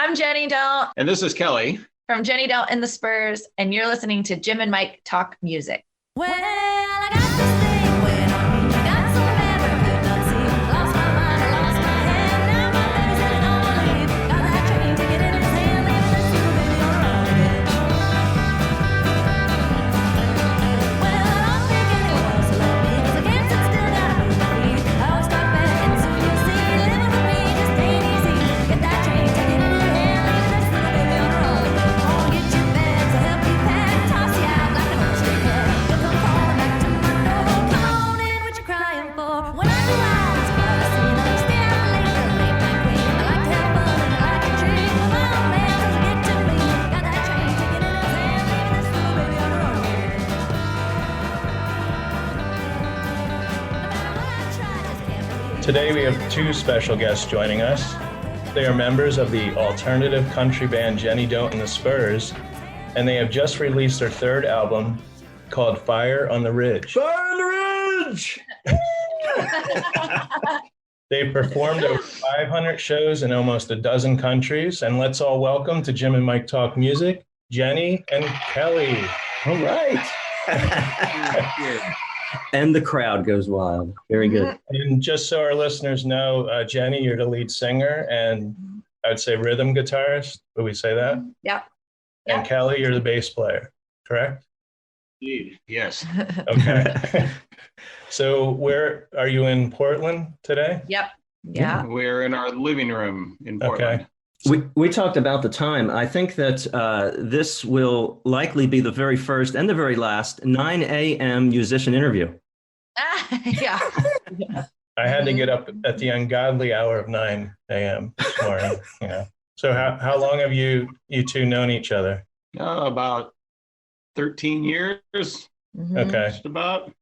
I'm Jenny Don't. And this is Kelly. From Jenny Don't and the Spurs, and you're listening to Jim and Mike Talk Music. Well, I got this thing waiting on me. I got so bad I could not see. Lost my mind, I lost my head. Now my baby's heading on a leave. Got that train ticket in his hand, leaving this little baby on the edge. Well, I don't think anyone else will love me, 'cause I can't sit still, gotta move my feet. I always talk back, and soon you'll see. Living with me just ain't easy. Get that train ticket in your hand, leaving this little baby on the road. Oh, get your bags, I'll help you pack, toss you out like an old stray cat. You'll come crawling back to my door. Come on in, what you crying for? When I go out, it's what I see. I stay out late, the late night queen. I like to have fun and I like to drink. Well, my old man doesn't get to me. Got that train ticket in his hand, leaving this little baby on the road. No matter what I try, I just can't believe. Today we have two special guests joining us. They are members of the alternative country band Jenny Don't and the Spurs, and they have just released their third album called Fire on the Ridge. Fire on the Ridge! They've performed over 500 shows in almost a dozen countries, and let's all welcome to Jim and Mike Talk Music, Jenny and Kelly. All right. And the crowd goes wild. Very good. And just so our listeners know, Jenny, you're the lead singer, and I would say rhythm guitarist. Would we say that? Yep. And Kelly, you're the bass player, correct? Indeed. Yes. Okay. So where are you in Portland today? Yep. Yeah. We're in our living room in Portland. Okay. We talked about the time. I think that this will likely be the very first and the very last 9 a.m. musician interview. Yeah. I had to get up at the ungodly hour of 9 a.m. this morning. Yeah. So how long have you two known each other? About 13 years. Mhm. Okay. Just about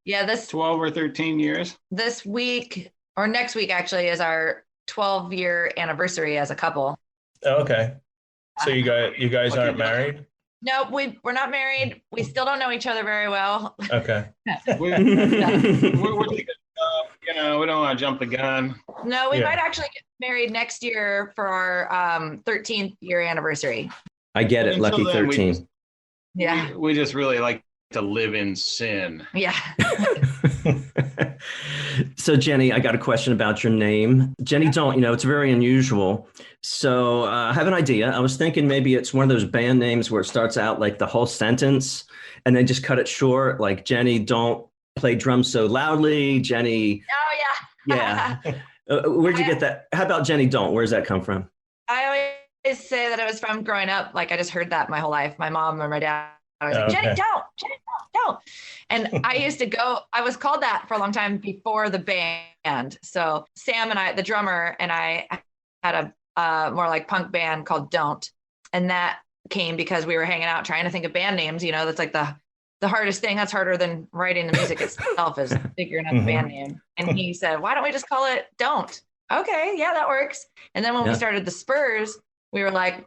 Yeah, 12 or 13 years. this week or next week actually is our 12-year anniversary as a couple. Oh, okay. So you guys aren't married? No, we're not married. We still don't know each other very well. Okay. We're we don't want to jump the gun. No, we Yeah. might actually get married next year for our 13th year anniversary. I get it. Until Lucky then, 13. Yeah. We just really like to live in sin. Yeah. So Jenny, I got a question about your name. Jenny Don't, it's very unusual. So I have an idea. I was thinking maybe it's one of those band names where it starts out like the whole sentence and then just cut it short, like Jenny Don't play drums so loudly. Jenny. Oh, yeah. Yeah. Where'd you get that? How about Jenny Don't? Where's that come from? I always say that it was from growing up. Like I just heard that my whole life. My mom and my dad. I was like, Okay. Jenny Don't. And I used to I was called that for a long time before the band. So Sam and I, the drummer, and I had a more like punk band called Don't. And that came because we were hanging out trying to think of band names. That's like the hardest thing. That's harder than writing the music itself is figuring out the band name. And he said, why don't we just call it Don't? Okay, yeah, that works. And then when we started the Spurs, we were like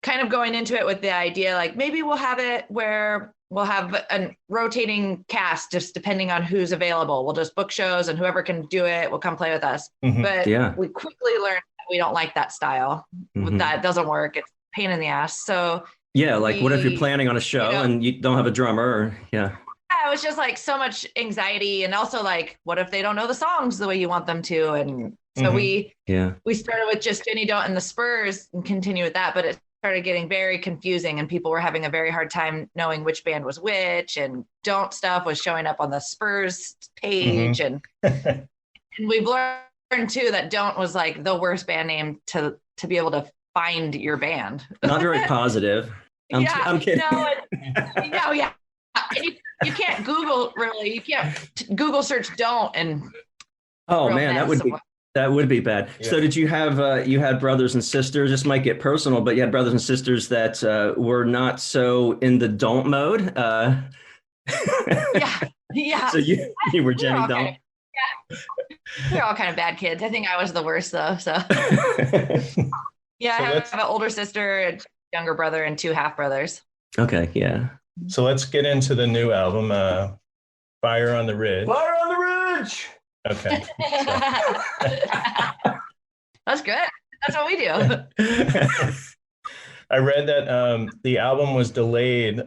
kind of going into it with the idea, like maybe we'll have it where we'll have a rotating cast just depending on who's available. We'll just book shows and whoever can do it will come play with us. Mhm. But Yeah. we quickly learned that we don't like that style. Mhm. That doesn't work. It's a pain in the ass. So Yeah, like what if you're planning on a show and you don't have a drummer? Or, yeah. it was just like so much anxiety. And also like, what if they don't know the songs the way you want them to? And so we started with just Jenny Don't and the Spurs and continue with that. But it started getting very confusing and people were having a very hard time knowing which band was which, and Don't stuff was showing up on the Spurs page. And we've learned too that Don't was like the worst band name to be able to find your band. Not very positive. I'm kidding. No, yeah. You can't Google really. You can't Google search Don't and. Oh man, that would be bad. Yeah. So did you have you had brothers and sisters? This might get personal, but you had brothers and sisters that were not so in the Don't mode. Yeah. So you were Jenny Don't. Yeah. We're all kind of bad kids. I think I was the worst though. So yeah, I have an older sister, a younger brother, and 2 half brothers. Okay, yeah. So let's get into the new album, Fire on the Ridge. Fire on the Ridge. Okay. That's good. That's what we do. I read that the album was delayed.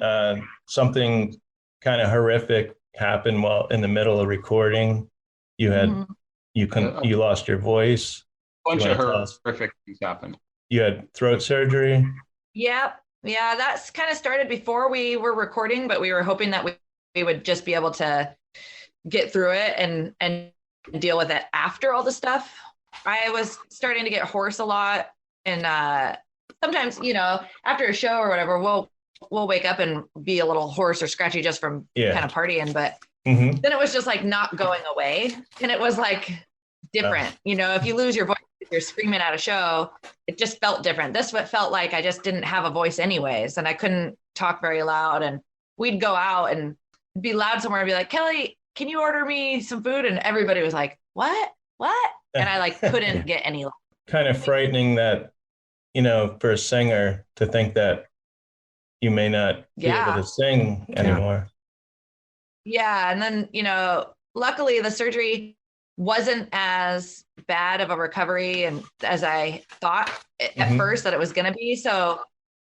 Something kind of horrific happened while in the middle of recording. You had Mhm. you lost your voice. Bunch You of wanna tell us? horrific things happened. You had throat surgery. Yep. Yeah, that's kind of started before we were recording, but we were hoping that we would just be able to get through it and deal with it after all the stuff. I was starting to get hoarse a lot, and sometimes, after a show or whatever, we'll wake up and be a little hoarse or scratchy just from kind of partying, but Mm-hmm. then it was just like not going away, and it was like different. If you lose your voice, if you're screaming at a show, it just felt different. This what felt like I just didn't have a voice anyways, and I couldn't talk very loud, and we'd go out and be loud somewhere and be like, Kelly, can you order me some food? And everybody was like, what? And I like couldn't get any. Kind of frightening that, for a singer to think that you may not be able to sing anymore. Yeah. And then, luckily the surgery wasn't as bad of a recovery and as I thought at first that it was going to be. So,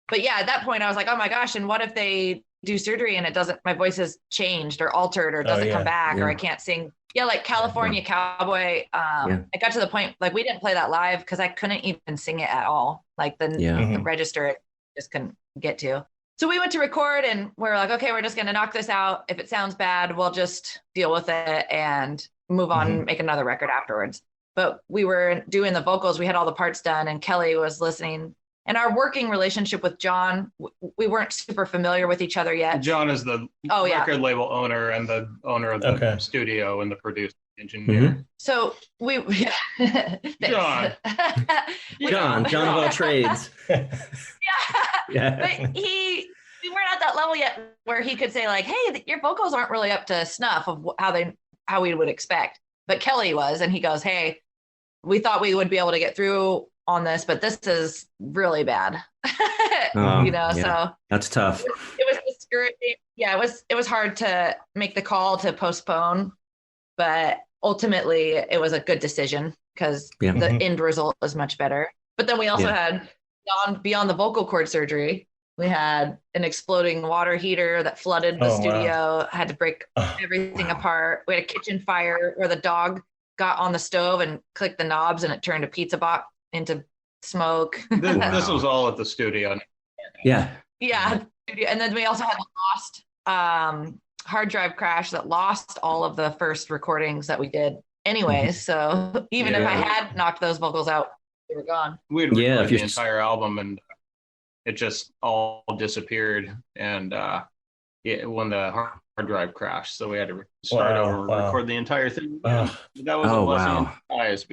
but yeah, at that point I was like, oh my gosh. And what if they do surgery and my voice has changed or altered or doesn't come back or I can't sing. Yeah. Like California Cowboy. It got to the point, like we didn't play that live because I couldn't even sing it at all. Like the register, it just couldn't get to. So we went to record and we were like, okay, we're just going to knock this out. If it sounds bad, we'll just deal with it and move on and make another record afterwards. But we were doing the vocals. We had all the parts done and Kelly was listening. And our working relationship with John, we weren't super familiar with each other yet. John is the record label owner and the owner of the studio and the producer engineer. So we John of all trades. But we weren't at that level yet where he could say like, hey, your vocals aren't really up to snuff of how we would expect. But Kelly was, and he goes, hey, we thought we would be able to get through on this, but this is really bad. So that's tough. It was discouraging. Yeah, it was hard to make the call to postpone, but ultimately it was a good decision because the end result was much better. But then we also had beyond the vocal cord surgery, we had an exploding water heater that flooded the studio, had to break everything apart. We had a kitchen fire where the dog got on the stove and clicked the knobs and it turned a pizza box into smoke. This was all at the studio. Yeah. And then we also had a lost hard drive crash that lost all of the first recordings that we did anyways. So even if I had knocked those vocals out, they were gone. We had recorded the entire album and it just all disappeared. And when the hard drive crashed, so we had to start over and record the entire thing. That was a blessing in disguise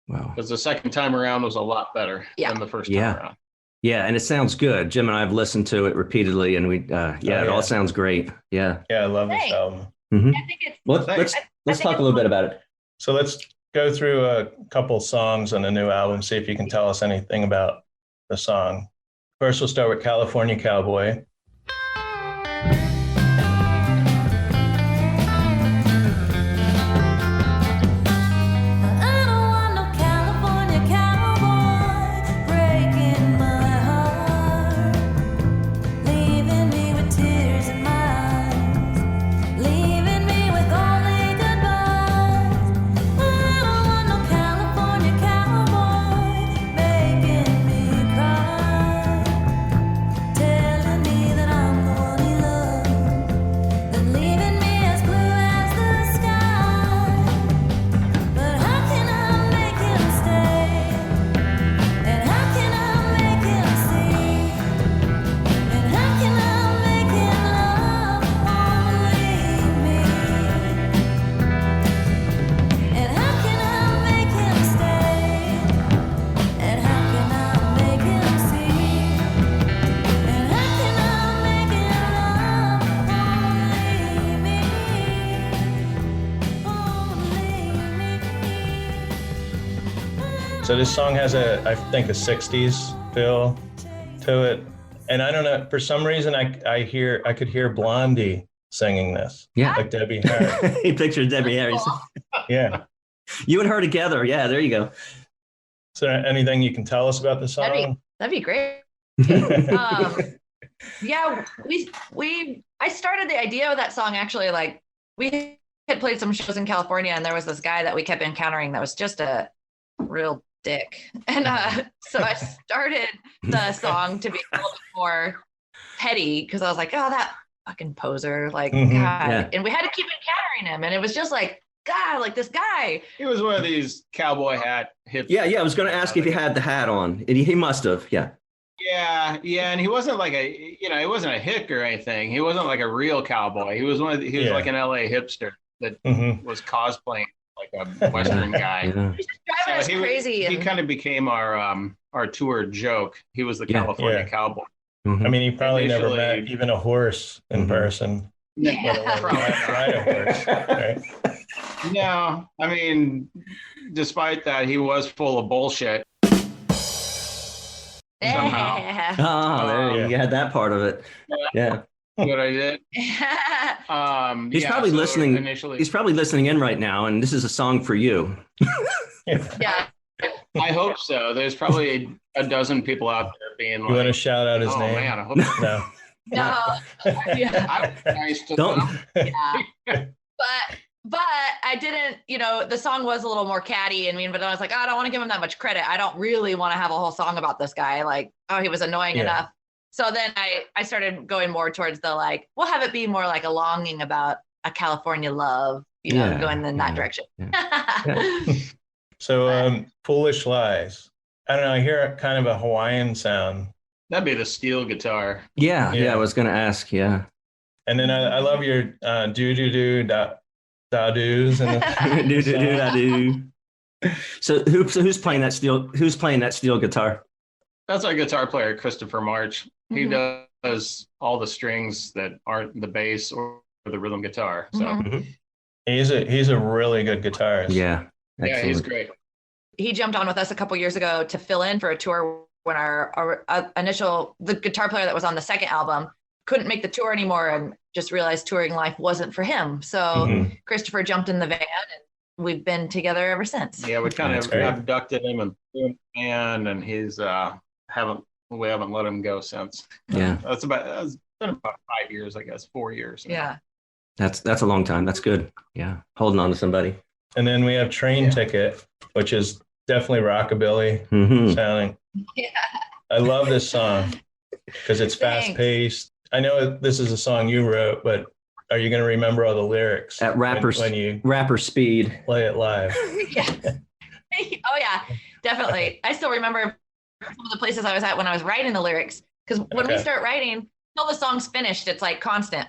because the second time around was a lot better than the first time around. Yeah, and it sounds good. Jim and I have listened to it repeatedly, and it all sounds great. Yeah, I love this album. Mm-hmm. I think it's. Let's talk a little bit about it. So let's go through a couple songs on the new album. See if you can tell us anything about the song. First, we'll start with California Cowboy. So this song has I think a 60s feel to it. And I don't know, for some reason I could hear Blondie singing this. Yeah. Like Debbie Harry. He pictured Debbie Harry. Yeah. You and her together. Yeah, there you go. Is there anything you can tell us about the song? That'd be great. Yeah, I started the idea of that song actually, like we had played some shows in California and there was this guy that we kept encountering that was just a real dick. And so I started the song to be a little bit more petty because I was like, oh, that fucking poser, like, God. Yeah. And we had to keep encountering him. And it was just like, God, like this guy. He was one of these cowboy hat hipsters. Yeah. I was going to ask if he had the hat on. He must have. Yeah. Yeah, and he wasn't like he wasn't a hick or anything. He wasn't like a real cowboy. He was like an LA hipster that was cosplaying like a Western guy. Yeah. He's driving us crazy. He kind of became our tour joke. He was the California cowboy. I mean, he probably never met even a horse in person. Yeah. Ride a horse, right? No, I mean, despite that, he was full of bullshit. Yeah. Oh, there you had that part of it. Yeah. What I did. He's probably listening. Initially, he's probably listening in right now, and this is a song for you. Yeah. I hope so. There's probably a dozen people out there being like, you want to shout out his name? Man, I hope no. Don't. Yeah. But I didn't, the song was a little more catty. But I was like, I don't want to give him that much credit. I don't really want to have a whole song about this guy. Like, he was annoying enough. So then I started going more towards the like, we'll have it be more like a longing about a California love, going in that direction. Yeah. So Foolish Lies. I don't know. I hear kind of a Hawaiian sound. That'd be the steel guitar. Yeah. I was going to ask. Yeah. And then I love your do-do-do da-doos and do-do-do-da-do. So who's playing that steel guitar? That's our guitar player, Christopher March. He does all the strings that aren't the bass or the rhythm guitar. So he's a really good guitarist. Yeah. Excellent. Yeah, he's great. He jumped on with us a couple years ago to fill in for a tour when our the guitar player that was on the second album couldn't make the tour anymore and just realized touring life wasn't for him. So Christopher jumped in the van and we've been together ever since. Yeah, we kind of abducted him and threw him in, and he's we haven't let him go since. Yeah. That's been about 5 years, I guess, 4 years. Yeah. That's a long time. That's good. Yeah. Holding on to somebody. And then we have Train Ticket, which is definitely rockabilly sounding. Yeah. I love this song because it's fast paced. I know this is a song you wrote, but are you going to remember all the lyrics at rapper speed? Play it live. Yeah. Oh yeah, definitely. I still remember some of the places I was at when I was writing the lyrics, because when we start writing, until the song's finished, it's like constant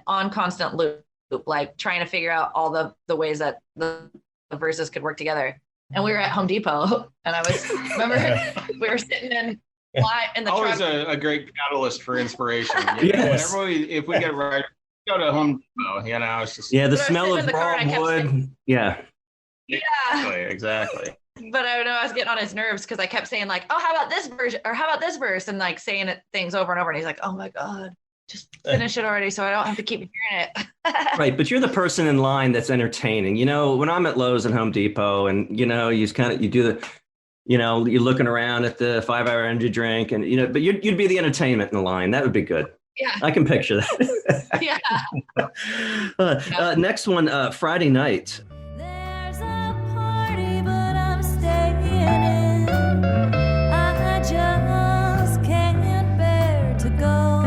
loop, like trying to figure out all the ways that the verses could work together. And we were at Home Depot, and remember we were sitting in the always truck. a great catalyst for inspiration. Yes. If we get right, go to Home Depot. It's just the smell of raw wood. Exactly. But I know I was getting on his nerves because I kept saying like, "Oh, how about this version?" or "How about this verse?" and like saying things over and over. And he's like, "Oh my God, just finish it already, so I don't have to keep hearing it." Right, but you're the person in line that's entertaining. When I'm at Lowe's and Home Depot, and you do the, you're looking around at the 5-hour energy drink, and but you'd be the entertainment in the line. That would be good. Yeah, I can picture that. Yeah. Next one, Friday Night. There's a party, but I'm staying in. I just can't bear to go.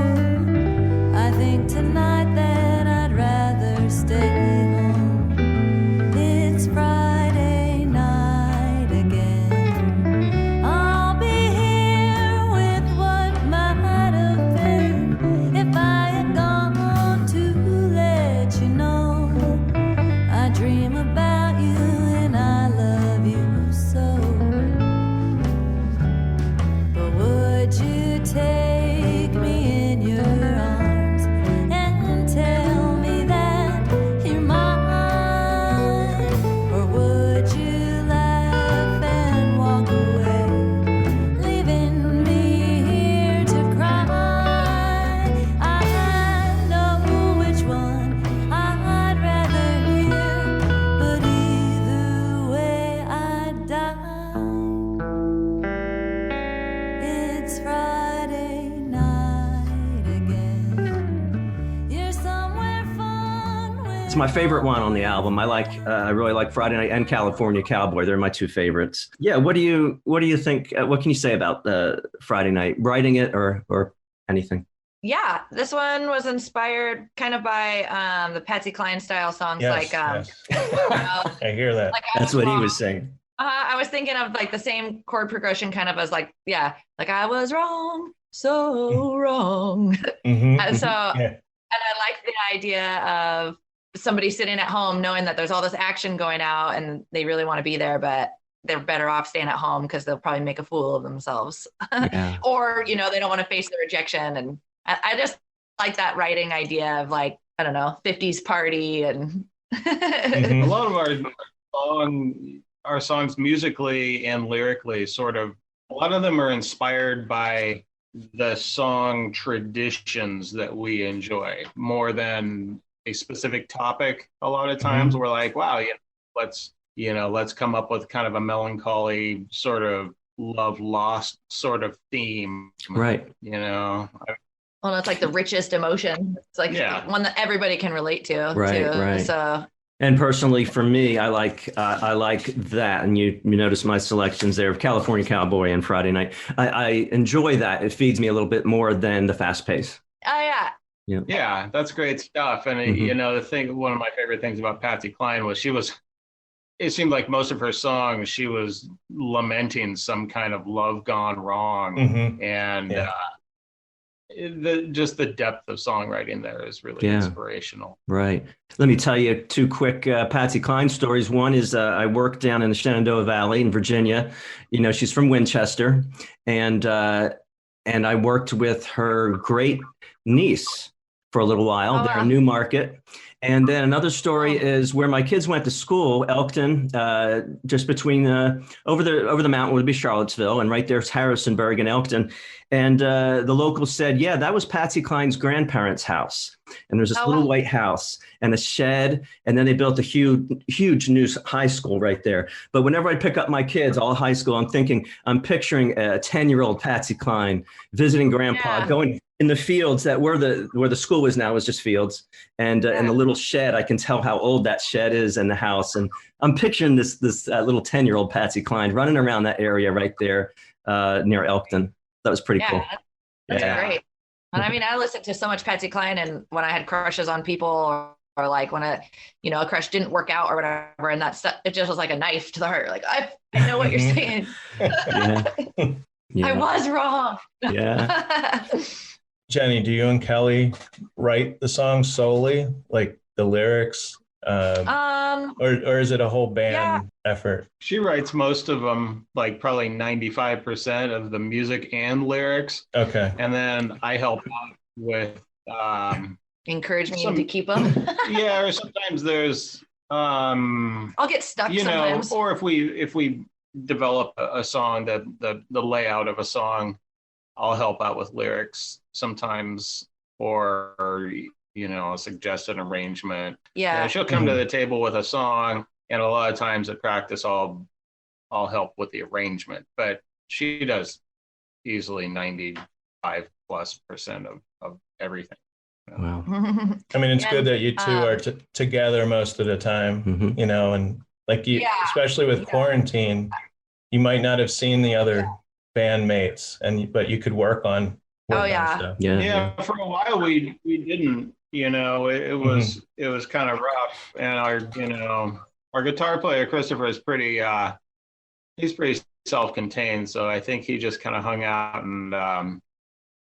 I think tonight that I'd rather stay home. It's Friday night again. I'll be here with what might have been if I had gone to let you know. I dream It's my favorite one on the album. I really like Friday Night and California Cowboy. They're my two favorites. Yeah. What do you think? What can you say about Friday Night? Writing it or anything? Yeah, this one was inspired kind of by the Patsy Cline style songs, Yes, yes. I hear that. Like That's what he was saying. I was thinking of like the same chord progression, kind of as like I was wrong, so wrong. Mhm, And so, yeah. and I like the idea of somebody sitting at home knowing that there's all this action going out and they really want to be there, but they're better off staying at home because they'll probably make a fool of themselves. Yeah. Or, they don't want to face the rejection. And I just like that writing idea of like, I don't know, 50s party and A lot of our songs musically and lyrically a lot of them are inspired by the song traditions that we enjoy more than a specific topic. A lot of times we're like, wow, let's come up with kind of a melancholy sort of love lost sort of theme. Right. Well, it's like the richest emotion. It's like one that everybody can relate to. Right. So. And personally, for me, I like that. And you notice my selections there of California Cowboy and Friday Night. I enjoy that. It feeds me a little bit more than the fast pace. Oh yeah. Yeah, that's great stuff. And one of my favorite things about Patsy Cline was it seemed like most of her songs, she was lamenting some kind of love gone wrong. And just the depth of songwriting there is really inspirational. Right. Let me tell you two quick Patsy Cline stories. One is I worked down in the Shenandoah Valley in Virginia. She's from Winchester, and I worked with her great niece for a little while there in Newmarket. And then another story is where my kids went to school, Elkton, just between over the mountain would be Charlottesville, and right there's Harrisonburg and Elkton. And the locals said, yeah, that was Patsy Cline's grandparents' house. And there's this little white house and a shed. And then they built a huge new high school right there. But whenever I pick up my kids, all high school, I'm picturing a 10-year-old Patsy Cline visiting grandpa, going in the fields that where the school is now is just fields. And in the little shed, I can tell how old that shed is and the house. And I'm picturing this little 10-year-old Patsy Cline running around that area right there near Elkton. That was pretty cool. That's great. And I listened to so much Patsy Cline, and when I had crushes on people, or like when a crush didn't work out or whatever, and that stuff, it just was like a knife to the heart. Like I know what you're saying. I was wrong. Yeah. Jenny, do you and Kelly write the songs solely, like the lyrics, or is it a whole band effort? She writes most of them, like probably 95% of the music and lyrics. Okay. And then I help out with encouraging you to keep them. Or sometimes there's I'll get stuck sometimes. Or if we develop a song, the layout of a song, I'll help out with lyrics sometimes, or suggest an arrangement. She'll come to the table with a song, and a lot of times at practice I'll help with the arrangement, but she does easily 95+% of everything. Wow. It's good that you two are together most of the time, and like especially with quarantine, you might not have seen the other bandmates, but you could work on stuff. For a while we didn't. It was kind of rough, and our guitar player Christopher is he's pretty self-contained, so I think he just kind of hung out and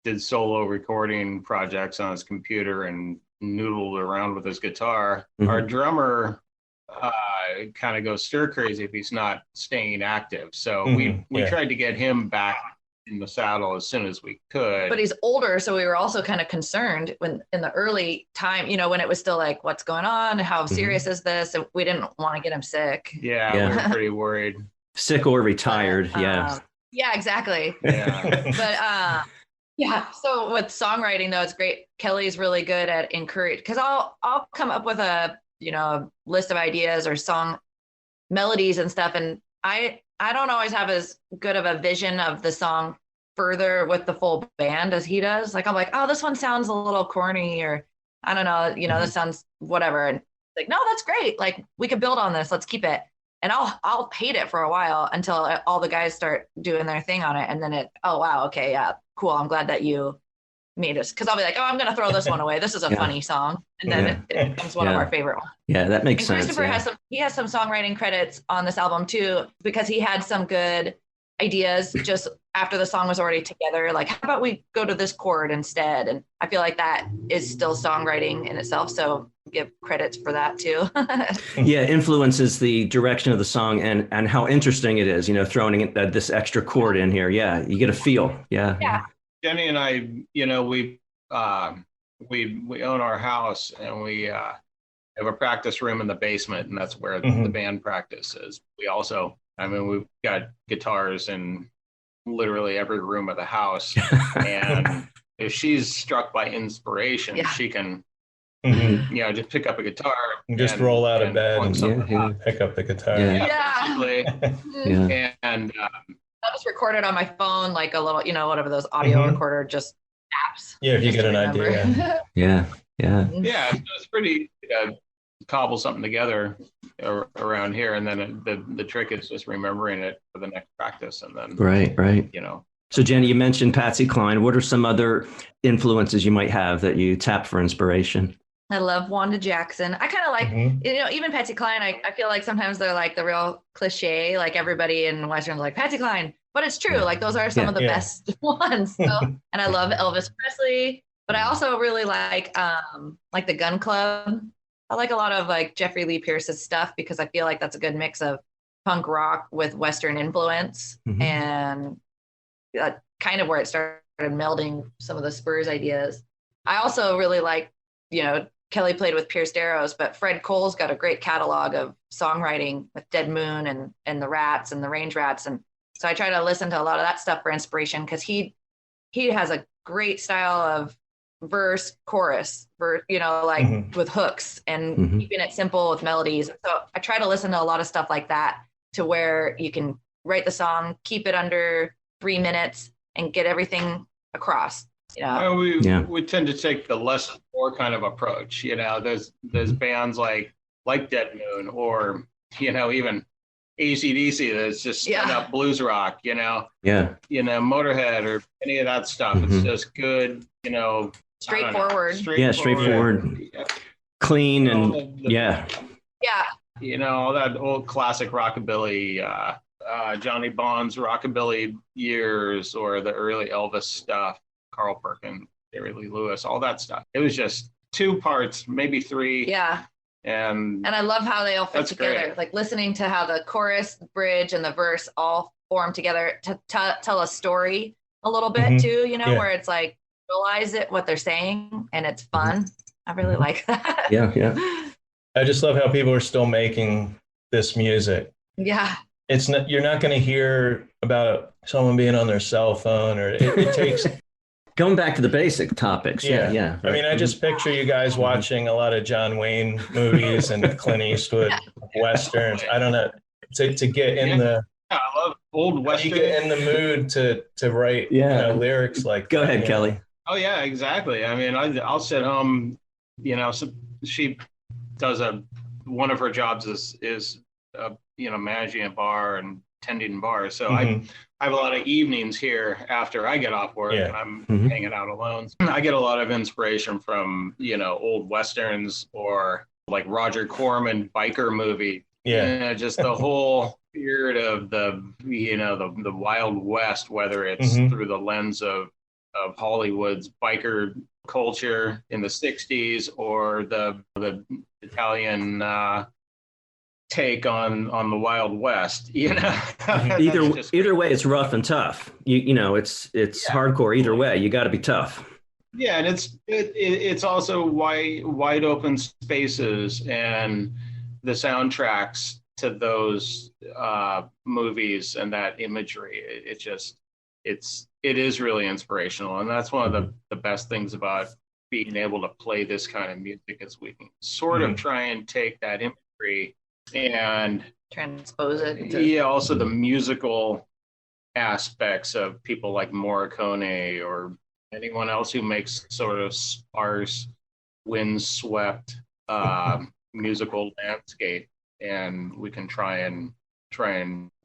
did solo recording projects on his computer and noodled around with his guitar. Our drummer kind of goes stir crazy if he's not staying active, so we tried to get him back in the saddle as soon as we could. But he's older, so we were also kind of concerned when in the early time, when it was still like, what's going on? How serious is this? And we didn't want to get him sick. We were pretty worried. Sick or retired, exactly. Yeah. But so with songwriting though, it's great. Kelly's really good at because I'll come up with a list of ideas or song melodies and stuff, and I don't always have as good of a vision of the song further with the full band as he does. Like I'm like, oh, this one sounds a little corny, or I don't know, this sounds whatever. like, no, that's great. Like we could build on this. Let's keep it. And I'll hate it for a while until all the guys start doing their thing on it. And then oh, wow. Okay. Yeah. Cool. I'm glad that you made us. Cause I'll be like, oh, I'm going to throw this one away. This is a funny song. And then it becomes one of our favorite ones. Yeah. That makes sense. Christopher has some songwriting credits on this album too, because he had some good ideas just after the song was already together. Like, how about we go to this chord instead? And I feel like that is still songwriting in itself. So give credits for that too. Yeah, influences the direction of the song and how interesting it is, throwing this extra chord in here. Yeah, you get a feel. Yeah. Yeah. Jenny and I, we own our house, and we have a practice room in the basement, and that's where the band practices. We also, we've got guitars in literally every room of the house. And if she's struck by inspiration, she can, just pick up a guitar. Just roll out of bed and pick up the guitar. Yeah. And I'll just record it on my phone, like a little, whatever those audio recorder just apps. Yeah, if you get an idea. Yeah. Yeah, so it's pretty cobble something together around here, and then the trick is just remembering it for the next practice, and then right. So Jenny, you mentioned Patsy Cline. What are some other influences you might have that you tap for inspiration? I love Wanda Jackson. I kind of like, even Patsy Cline. I feel like sometimes they're like the real cliche, like everybody in Western's like Patsy Cline, but it's true. Like those are some of the best ones. So, and I love Elvis Presley, but I also really like the Gun Club. I like a lot of like Jeffrey Lee Pierce's stuff because I feel like that's a good mix of punk rock with Western influence, and kind of where it started melding some of the Spurs ideas. I also really like, Kelly played with Pierce Darrows, but Fred Cole's got a great catalog of songwriting with Dead Moon and the Rats and the Range Rats. And so I try to listen to a lot of that stuff for inspiration, because he has a great style of verse, chorus, with hooks and keeping it simple with melodies. So I try to listen to a lot of stuff like that, to where you can write the song, keep it under 3 minutes, and get everything across. We tend to take the less is more kind of approach. There's bands like Dead Moon, or even AC/DC that's just straight up blues rock. Motorhead, or any of that stuff. It's just good. Straightforward. Straightforward. Clean and all that old classic rockabilly. Johnny Bond's rockabilly years, or the early Elvis stuff. Carl Perkins, Jerry Lee Lewis, all that stuff. It was just 2 parts, maybe 3. Yeah. And I love how they all fit together. Great. Like listening to how the chorus, bridge, and the verse all form together to tell a story a little bit too, where it's like, realize what they're saying, and it's fun. I really like that. Yeah. I just love how people are still making this music. Yeah. You're not going to hear about someone being on their cell phone, or it takes... Going back to the basic topics. Yeah. I just picture you guys watching a lot of John Wayne movies and Clint Eastwood Westerns. I don't know, to get in the... I love old Western. You get in the mood to write lyrics like Go ahead, Kelly. Oh, yeah, exactly. I'll sit home, so she does one of her jobs is managing a bar and tending bars. So I have a lot of evenings here after I get off work, and I'm hanging out alone. I get a lot of inspiration from, old Westerns, or like Roger Corman biker movie. Yeah. Just the whole spirit of the Wild West, whether it's through the lens of Hollywood's biker culture in the 60s, or the Italian take on the Wild West. Either way, it's rough and tough. It's hardcore either way. You got to be tough. Yeah, and it's also wide open spaces, and the soundtracks to those movies and that imagery. It is really inspirational, and that's one of the best things about being able to play this kind of music, is we can sort of try and take that imagery and transpose it. Also the musical aspects of people like Morricone, or anyone else who makes sort of sparse, windswept musical landscape, and we can try and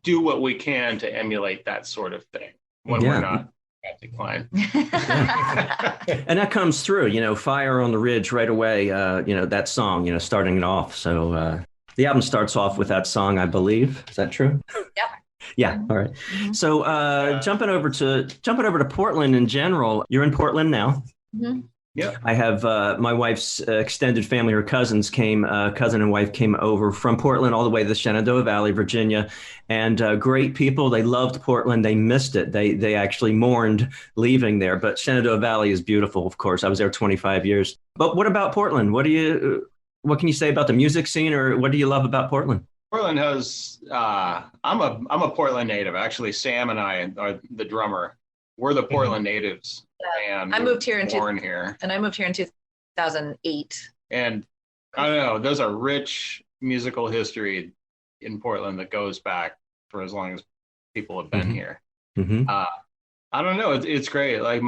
do what we can to emulate that sort of thing when we're not Patsy Cline. And that comes through, you know, Fire on the Ridge right away, you know, that song, you know, starting it off. So the album starts off with that song, I believe. Is that true? Yep. Yeah. All right. So jumping over to Portland in general, you're in Portland now. Mm-hmm. Yeah. I have my wife's extended family, her cousin and wife came over from Portland all the way to the Shenandoah Valley, Virginia, and great people. They loved Portland. They missed it. They actually mourned leaving there, but Shenandoah Valley is beautiful. Of course, I was there 25 years. But what about Portland? What can you say about the music scene, or what do you love about Portland? Portland has, I'm a Portland native. Actually, Sam and I are the drummer. We're the Portland natives. And I moved here in 2008. And I don't know, there's a rich musical history in Portland that goes back for as long as people have been here. Mm-hmm. I don't know, it's great. Like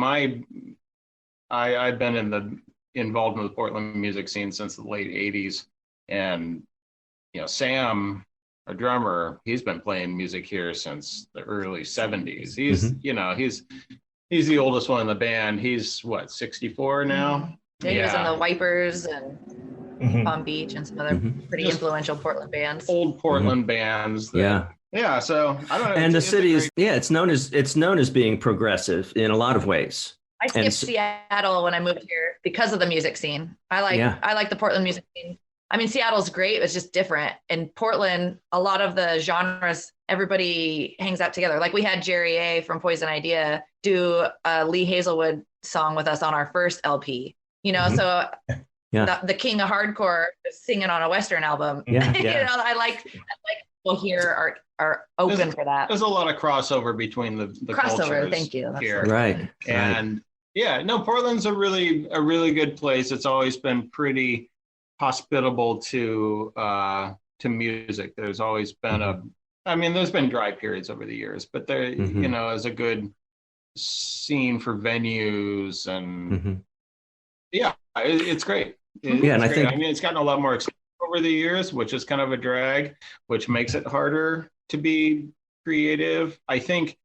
I've been involved in the Portland music scene since the late 80s. And, you know, Sam, our drummer, he's been playing music here since the early 70s. He's, you know, he's the oldest one in the band. He's what, 64 now? Yeah, he was in the Wipers and Palm Beach and some other pretty influential Portland bands. Old Portland bands. Yeah. So I don't know. And the city is, it's known as being progressive in a lot in ways. I skipped Seattle when I moved here because of the music scene. I like the Portland music scene. I mean, Seattle's great. It's just different. In Portland, a lot of the genres, everybody hangs out together. Like we had Jerry A from Poison Idea do a Lee Hazelwood song with us on our first LP, you know, so the king of hardcore is singing on a Western album. Yeah. You know, I like people here are open for that. There's a lot of crossover between the crossover. cultures. Thank you. Here. Right. And Portland's a really good place. It's always been pretty hospitable to music. There's always been there's been dry periods over the years, but there, you know, is a good scene for venues and it's great. And I think, it's gotten a lot more expensive over the years, which is kind of a drag, which makes it harder to be creative. I think,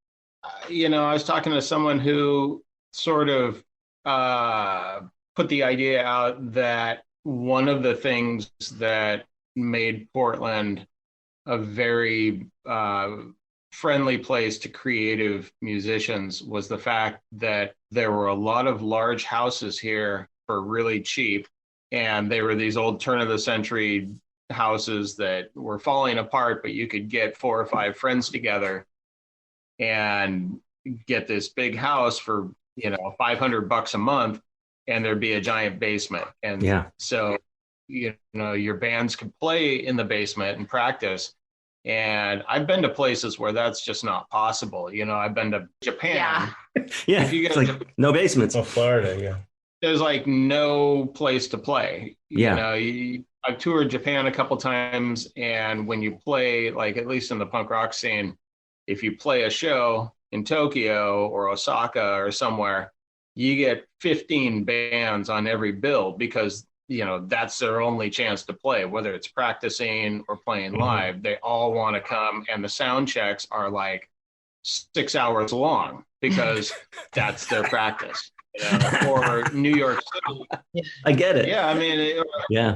you know, I was talking to someone who sort of put the idea out that one of the things that made Portland a very friendly place to creative musicians was the fact that there were a lot of large houses here for really cheap. And they were these old turn of the century houses that were falling apart, but you could get 4 or 5 friends together and get this big house for, you know, $500 a month. And there'd be a giant basement. And so, you know, your bands could play in the basement and practice. And I've been to places where that's just not possible. You know, I've been to Japan. Yeah. If you it's like no basements. Oh, Florida, yeah. There's like no place to play. Yeah. You know, I've toured Japan a couple times. And when you play, like at least in the punk rock scene, if you play a show in Tokyo or Osaka or somewhere, you get 15 bands on every bill because, you know, that's their only chance to play, whether it's practicing or playing live. They all want to come, and the sound checks are like 6 hours long because that's their practice. You know? Or New York City. I get it. Yeah, I mean,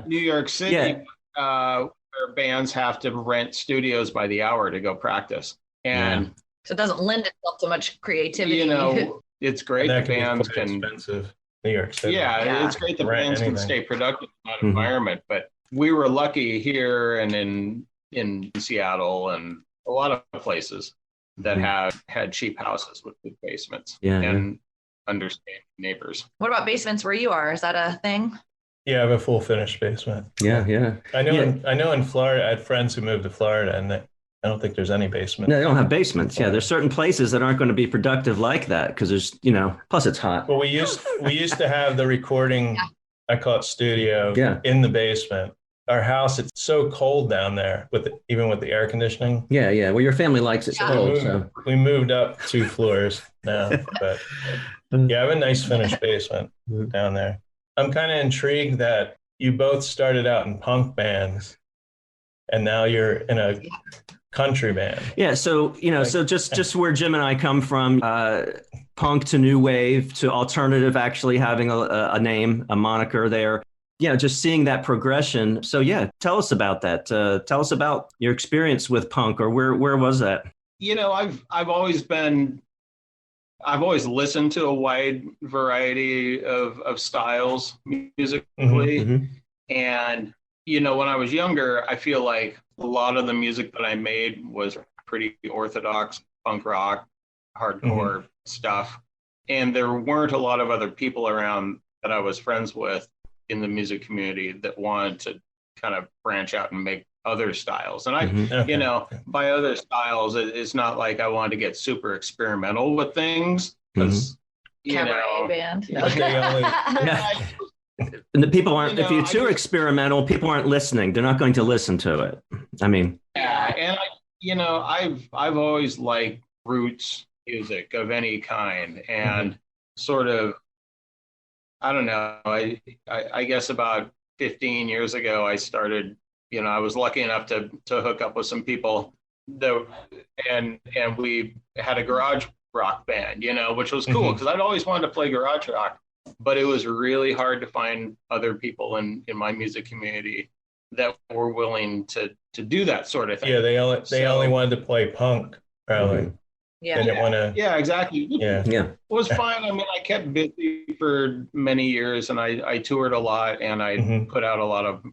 New York City, where bands have to rent studios by the hour to go practice. And so it doesn't lend itself to much creativity. You know, it's great that bands can expensive. New York City. Yeah, it's great that bands can stay productive in that environment. But we were lucky here and in Seattle and a lot of places that have had cheap houses with big basements and understanding neighbors. What about basements where you are? Is that a thing? Yeah, I have a full finished basement. Yeah. I know in Florida, I had friends who moved to Florida, and I don't think there's any basement. No, they don't have basements. Yeah, there's certain places that aren't going to be productive like that because there's, you know, plus it's hot. Well, we used to have the recording, I call it studio, in the basement. Our house, it's so cold down there even with the air conditioning. Yeah. Well, your family likes it cold. We moved up 2 floors now, but I have a nice finished basement down there. I'm kind of intrigued that you both started out in punk bands, and now you're in a country band. Yeah, so so just where Jim and I come from, punk to new wave to alternative, actually having a name, a moniker there. Yeah, just seeing that progression. So yeah, tell us about that. Tell us about your experience with punk, or where was that? I've always listened to a wide variety of styles musically. Mm-hmm. And, when I was younger, I feel like a lot of the music that I made was pretty orthodox punk rock, hardcore stuff. And there weren't a lot of other people around that I was friends with in the music community that wanted to kind of branch out and make other styles. And I, by other styles, it's not like I wanted to get super experimental with things, because, Cabaret band. And the people aren't, if you're too experimental, people aren't listening. They're not going to listen to it. I mean, yeah. And I've always liked roots music of any kind, and sort of, I don't know, I guess about 15 years ago, I started, I was lucky enough to hook up with some people and we had a garage rock band, which was cool, because I'd always wanted to play garage rock, but it was really hard to find other people in my music community that were willing to do that sort of thing. Yeah, they only wanted to play punk, probably. Yeah. They didn't want to. Yeah, exactly. Yeah. It was fine. I mean, I kept busy for many years, and I toured a lot, and I put out a lot of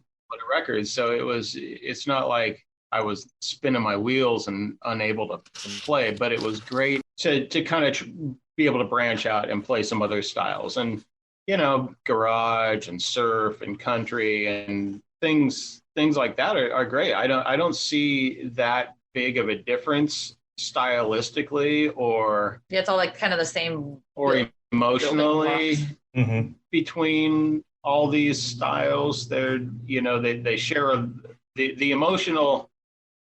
records. So it's not like I was spinning my wheels and unable to play, but it was great to kind of be able to branch out and play some other styles, and garage and surf and country and things like that are great. I don't see that big of a difference stylistically, or it's all like kind of the same, or emotionally between all these styles. They share the emotional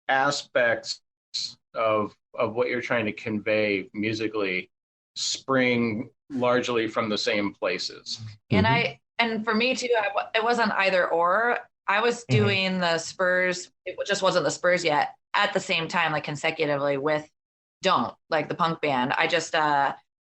aspects of what you're trying to convey musically spring largely from the same places. And for me too, it wasn't either or. I was doing the Spurs. It just wasn't the Spurs yet at the same time, like consecutively with Don't, like the punk band. I just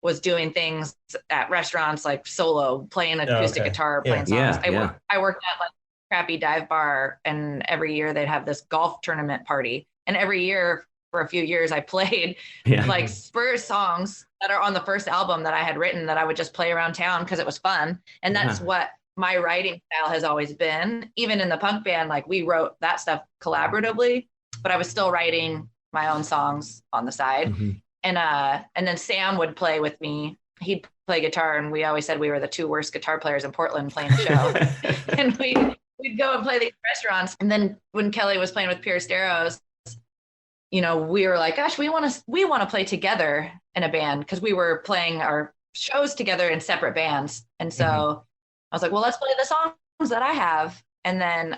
was doing things at restaurants, like solo, playing acoustic guitar, playing songs. I worked at like crappy dive bar, and every year they'd have this golf tournament party. And every year for a few years, I played like Spurs songs that are on the first album that I had written that I would just play around town because it was fun. And that's what my writing style has always been. Even in the punk band, like we wrote that stuff collaboratively, but I was still writing my own songs on the side. And then Sam would play with me. He'd play guitar, and we always said we were the two worst guitar players in Portland playing a show. And we'd go and play these restaurants. And then when Kelly was playing with Pierce Darrows, we were like, gosh, we want to play together in a band, because we were playing our shows together in separate bands. And so I was like, well, let's play the songs that I have. And then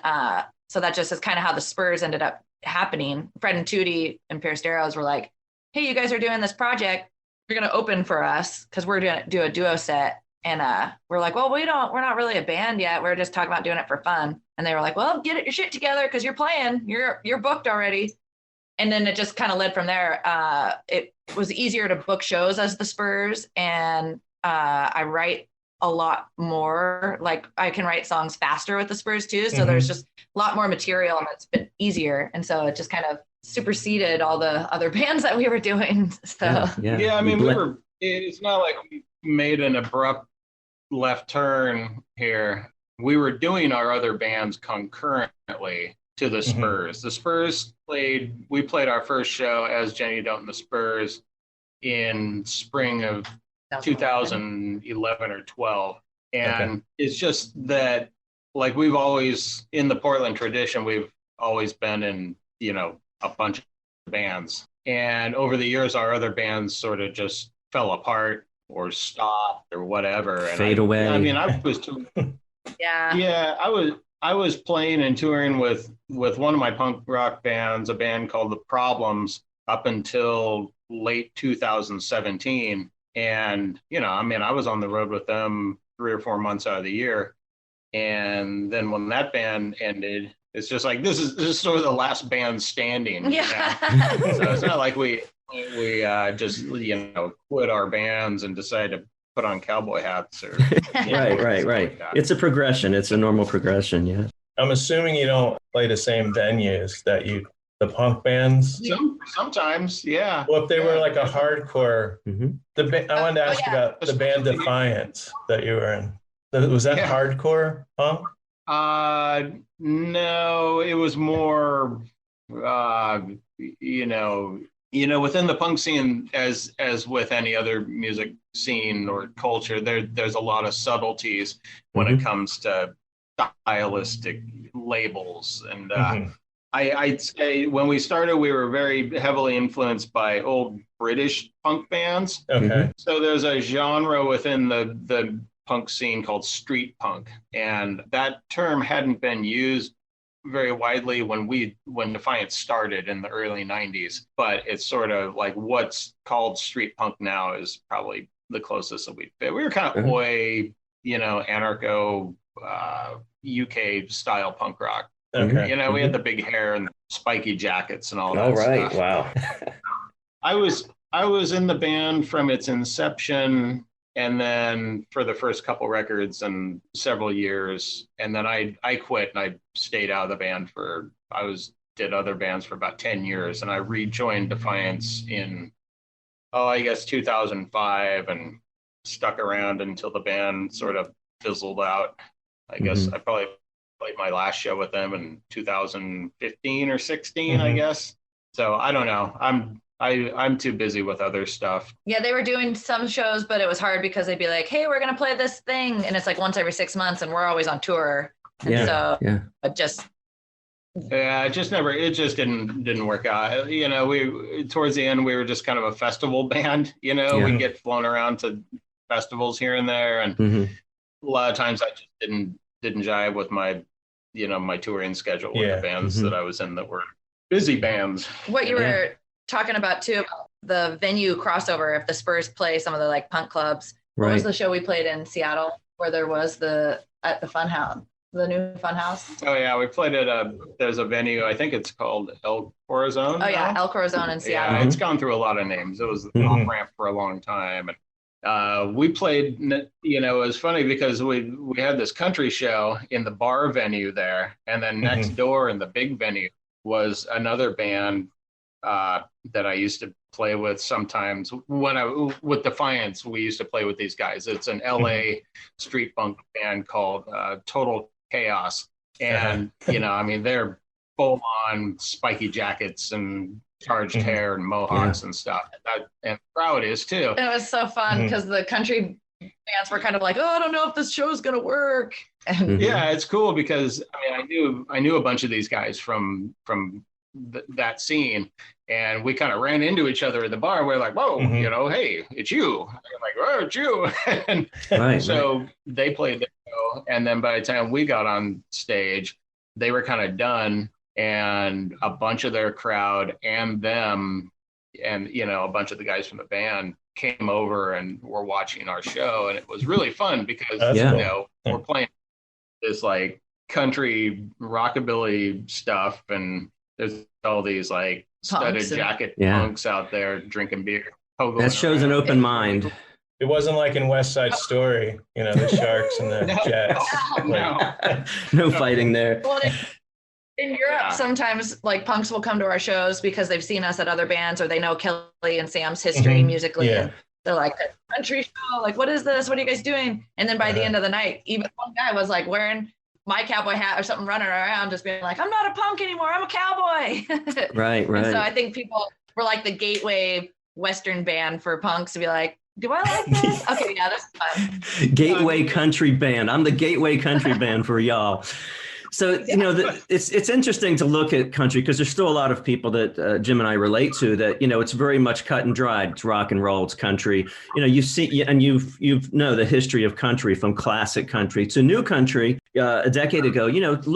so that just is kind of how the Spurs ended up happening. Fred and Toody and Pierce Darrows were like, hey, you guys are doing this project, you're going to open for us because we're going to do a duo set. And we're like, well, we're not really a band yet. We're just talking about doing it for fun. And they were like, well, get your shit together because you're playing, you're booked already. And then it just kind of led from there. It was easier to book shows as the Spurs, and I write a lot more. Like I can write songs faster with the Spurs too. So there's just a lot more material, and it's been easier. And so it just kind of superseded all the other bands that we were doing. So I mean, it's not like we made an abrupt left turn here. We were doing our other bands concurrently to the Spurs. The Spurs we played our first show as Jenny Don't and the Spurs in spring of 2011 or 12. And it's just that, like, we've always, in the Portland tradition, we've always been in, a bunch of bands. And over the years, our other bands sort of just fell apart or stopped or whatever. And fade away. I mean, I was too. I was playing and touring with one of my punk rock bands, a band called the P.R.O.B.L.E.M.S, up until late 2017. And, I mean, I was on the road with them 3 or 4 months out of the year. And then when that band ended, it's just like, this is sort of the last band standing. Yeah. So it's not like we just, quit our bands and decided to put on cowboy hats or Right. Like it's a progression. It's a normal progression. Yeah. I'm assuming you don't play the same venues that the punk bands. Sometimes, yeah. Well, if they were like a hardcore, Mm-hmm. I wanted to ask about the band Defiance that you were in. Was that hardcore punk? No, it was more, within the punk scene, as with any other music scene or culture, there's a lot of subtleties when it comes to stylistic labels. And I'd say when we started, we were very heavily influenced by old British punk bands. Okay. So there's a genre within the punk scene called street punk, and that term hadn't been used very widely when Defiance started in the early 90s, but it's sort of like what's called street punk now is probably the closest that we fit. We were kind of oi, anarcho, UK style punk rock. Okay. We had the big hair and spiky jackets and all that. All right. Stuff. Wow. I was in the band from its inception, and then for the first couple records and several years, and then I quit and I stayed out of the band did other bands for about 10 years, and I rejoined Defiance in 2005, and stuck around until the band sort of fizzled out. I guess I probably played my last show with them in 2015 or 16, I guess. So I don't know. I'm too busy with other stuff. Yeah, they were doing some shows, but it was hard because they'd be like, hey, we're going to play this thing. And it's like once every 6 months, and we're always on tour. And it just didn't work out. We towards the end, we were just kind of a festival band. We get flown around to festivals here and there. And a lot of times I just didn't jive with my touring schedule with the bands that I was in that were busy bands. What you were talking about too, about the venue crossover, if the Spurs play some of the like punk clubs. What was the show we played in Seattle where there was at the Fun House, the new Fun House? Oh yeah, we played at there's a venue, I think it's called El Corazon. Oh yeah, El Corazon in Seattle. Yeah, it's gone through a lot of names. It was off ramp for a long time. And we played, it was funny because we had this country show in the bar venue there, and then next door in the big venue was another band that I used to play with sometimes. With Defiance, we used to play with these guys. It's an LA street punk band called Total Chaos. And, they're full on spiky jackets and charged hair and mohawks and stuff. And the crowd is too. It was so fun because the country bands were kind of like, I don't know if this show's going to work. And yeah, it's cool because I knew a bunch of these guys from that scene, and we kind of ran into each other at the bar. We're like, whoa, hey, it's you. I'm like, oh, it's you. And so they played the show, and then by the time we got on stage, they were kind of done, and a bunch of their crowd and them and a bunch of the guys from the band came over and were watching our show, and it was really fun because we're playing this like country rockabilly stuff, and there's all these like studded jacket punks out there drinking beer. That shows an open mind. It wasn't like in West Side Story, the Sharks and the Jets. No fighting there. Well, in Europe, sometimes like punks will come to our shows because they've seen us at other bands, or they know Kelly and Sam's history musically. Yeah. And they're like, a country show, like, what is this? What are you guys doing? And then by the end of the night, even one guy was like wearing my cowboy hat or something, running around just being like, I'm not a punk anymore, I'm a cowboy. Right. And so I think people were like the gateway Western band for punks to be like, do I like this? Okay, yeah, this is fun. Gateway country band. I'm the gateway country band for y'all. So, it's interesting to look at country because there's still a lot of people that Jim and I relate to that, it's very much cut and dried. It's rock and roll, it's country. You see, and you know the history of country from classic country to new country a decade ago,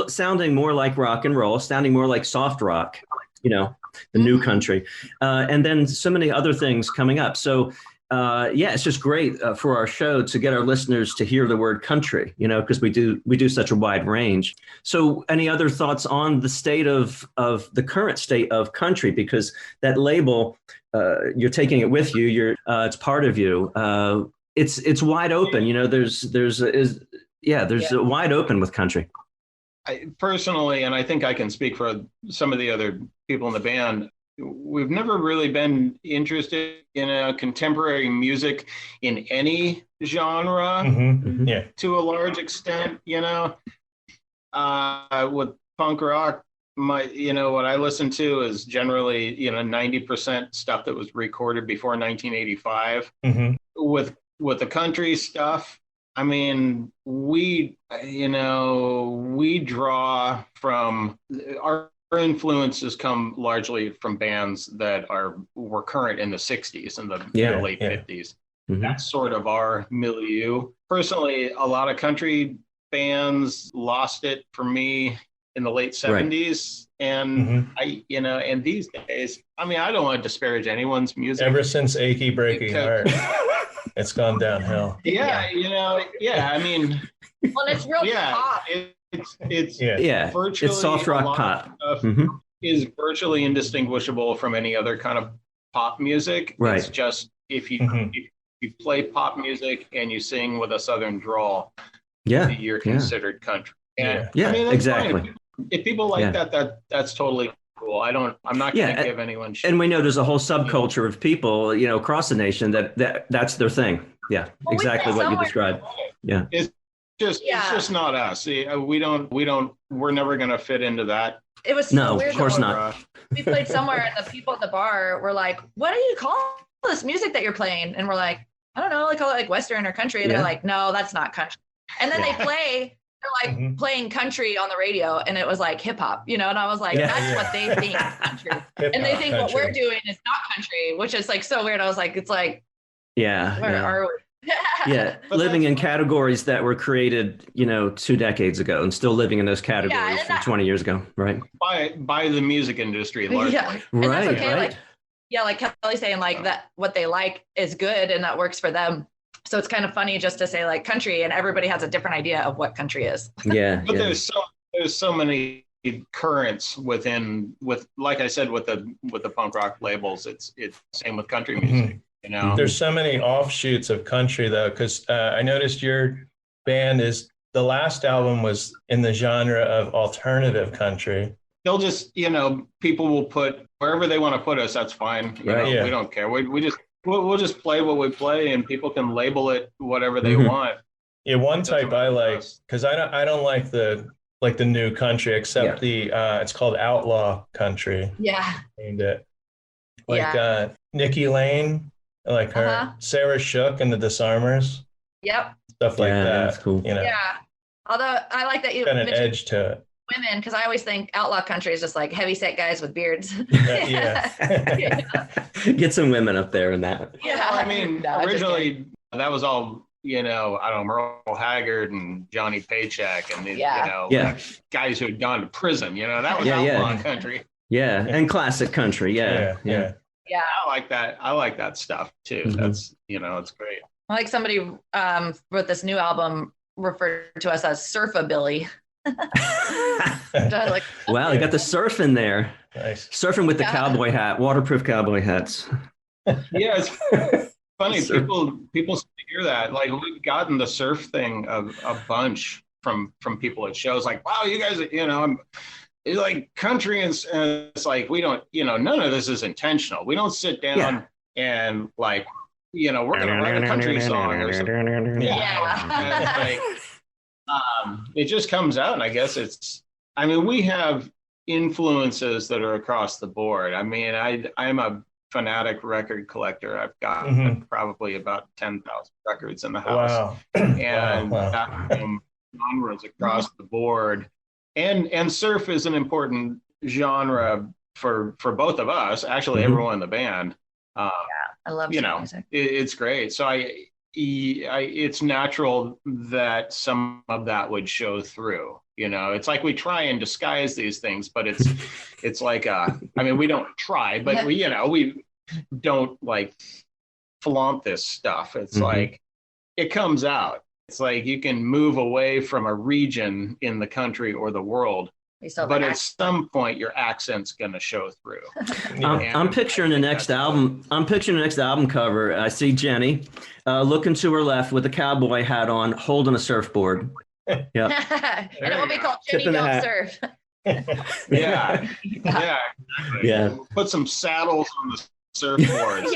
sounding more like rock and roll, sounding more like soft rock, the new country. And then so many other things coming up. So yeah, it's just great for our show to get our listeners to hear the word country, because we do such a wide range. So any other thoughts on the state of the current state of country? Because that label, you're taking it with you, it's part of you. It's wide open, there's wide open with country. I personally, and I think I can speak for some of the other people in the band, we've never really been interested in contemporary music in any genre to a large extent, with punk rock, what I listen to is generally, 90% stuff that was recorded before 1985. With the country stuff, I mean, we draw from our influences come largely from bands that were current in the 60s and the late 50s. That's sort of our milieu. Personally, a lot of country bands lost it for me in the late 70s. And and these days, I mean, I don't want to disparage anyone's music. Ever since Achy Breaky Heart, it's gone downhill. I mean, well, it's real pop. It's virtually it's soft rock pop. Is virtually indistinguishable from any other kind of pop music. Right. It's just if you play pop music and you sing with a southern drawl, you're considered country. And I mean, exactly. Fine. If people like that's totally cool. I'm not going to give anyone shit. And we know there's a whole subculture of people, across the nation that's their thing. Yeah, well, exactly what you described. Yeah. It's just not us. We're never going to fit into that. It was so weird. Of course not. We played somewhere and the people at the bar were like, what do you call this music that you're playing? And we're like, I don't know, call it like Western or country. And they're like, no, that's not country. And then they're like playing country on the radio and it was like hip hop, and I was like, that's what they think is country. And they think what we're doing is not country, which is like so weird. I was like, it's like, where are we? Living in categories that were created, 2 decades ago and still living in those categories from 20 years ago, right? By the music industry largely. Yeah. And that's okay. Like Kelly's saying, like that what they like is good and that works for them. So it's kind of funny just to say like country and everybody has a different idea of what country is. But there's so many currents with like I said with the punk rock labels. It's same with country music. There's so many offshoots of country though, because I noticed your band the last album was in the genre of alternative country. They'll just people will put wherever they want to put us. That's fine. We don't care. We'll just play what we play, and people can label it whatever they want. Yeah, one type I like because I don't like the new country except it's called outlaw country. Yeah, named it Nikki Lane, like her, Sarah Shook and the Disarmers. Yep, stuff like that. That's cool. Yeah, although I like that you got an edge to it. Women, because I always think outlaw country is just like heavyset guys with beards. Get some women up there in that. Yeah, I mean, originally that was all I don't know, Merle Haggard and Johnny Paycheck and these guys who had gone to prison. That was outlaw country. Yeah, and classic country. Yeah. I like that. I like that stuff too. That's it's great. I like somebody wrote this new album referred to us as surfabilly. Wow, you got the surf in there. Nice. Surfing with the cowboy hat, waterproof cowboy hats. Yeah, it's funny. People hear that. Like we've gotten the surf thing a bunch from people at shows. Like, wow, you guys, it's like country, and it's like we don't, none of this is intentional. We don't sit down and like, we're gonna write a country song or something. It just comes out, and I guess we have influences that are across the board. I mean, I'm a fanatic record collector. I've got probably about 10,000 records in the house. Wow. And genres across the board. And surf is an important genre for both of us, actually everyone in the band. I love surf music. It's great. So it's natural that some of that would show through. It's like we try and disguise these things, but it's like we don't try, but we don't like flaunt this stuff. It's like it comes out. It's like you can move away from a region in the country or the world, but at some point your accent's going to show through. I'm picturing the next album. I'm picturing the next album cover. I see Jenny looking to her left with a cowboy hat on, holding a surfboard. Yeah. And it will be called Jenny Don't Surf. Yeah. Exactly. Yeah. Put some saddles on the surfboards.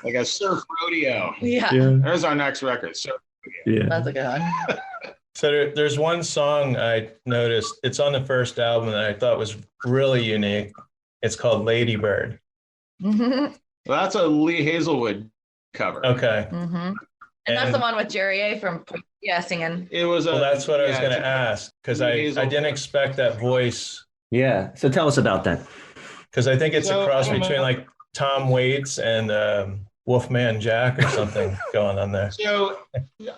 Like a surf rodeo. Yeah. There's our next record. Surf rodeo. Yeah. That's a good one. So there's one song I noticed. It's on the first album that I thought was really unique. It's called Lady Bird. Well, that's a Lee Hazelwood cover. Okay. And that's the one with Jerry A from singing. It was. Well, that's what I was going to ask, because I didn't expect that voice. Yeah. So tell us about that. Because I think it's a cross between like Tom Waits and Wolfman Jack or something going on there. So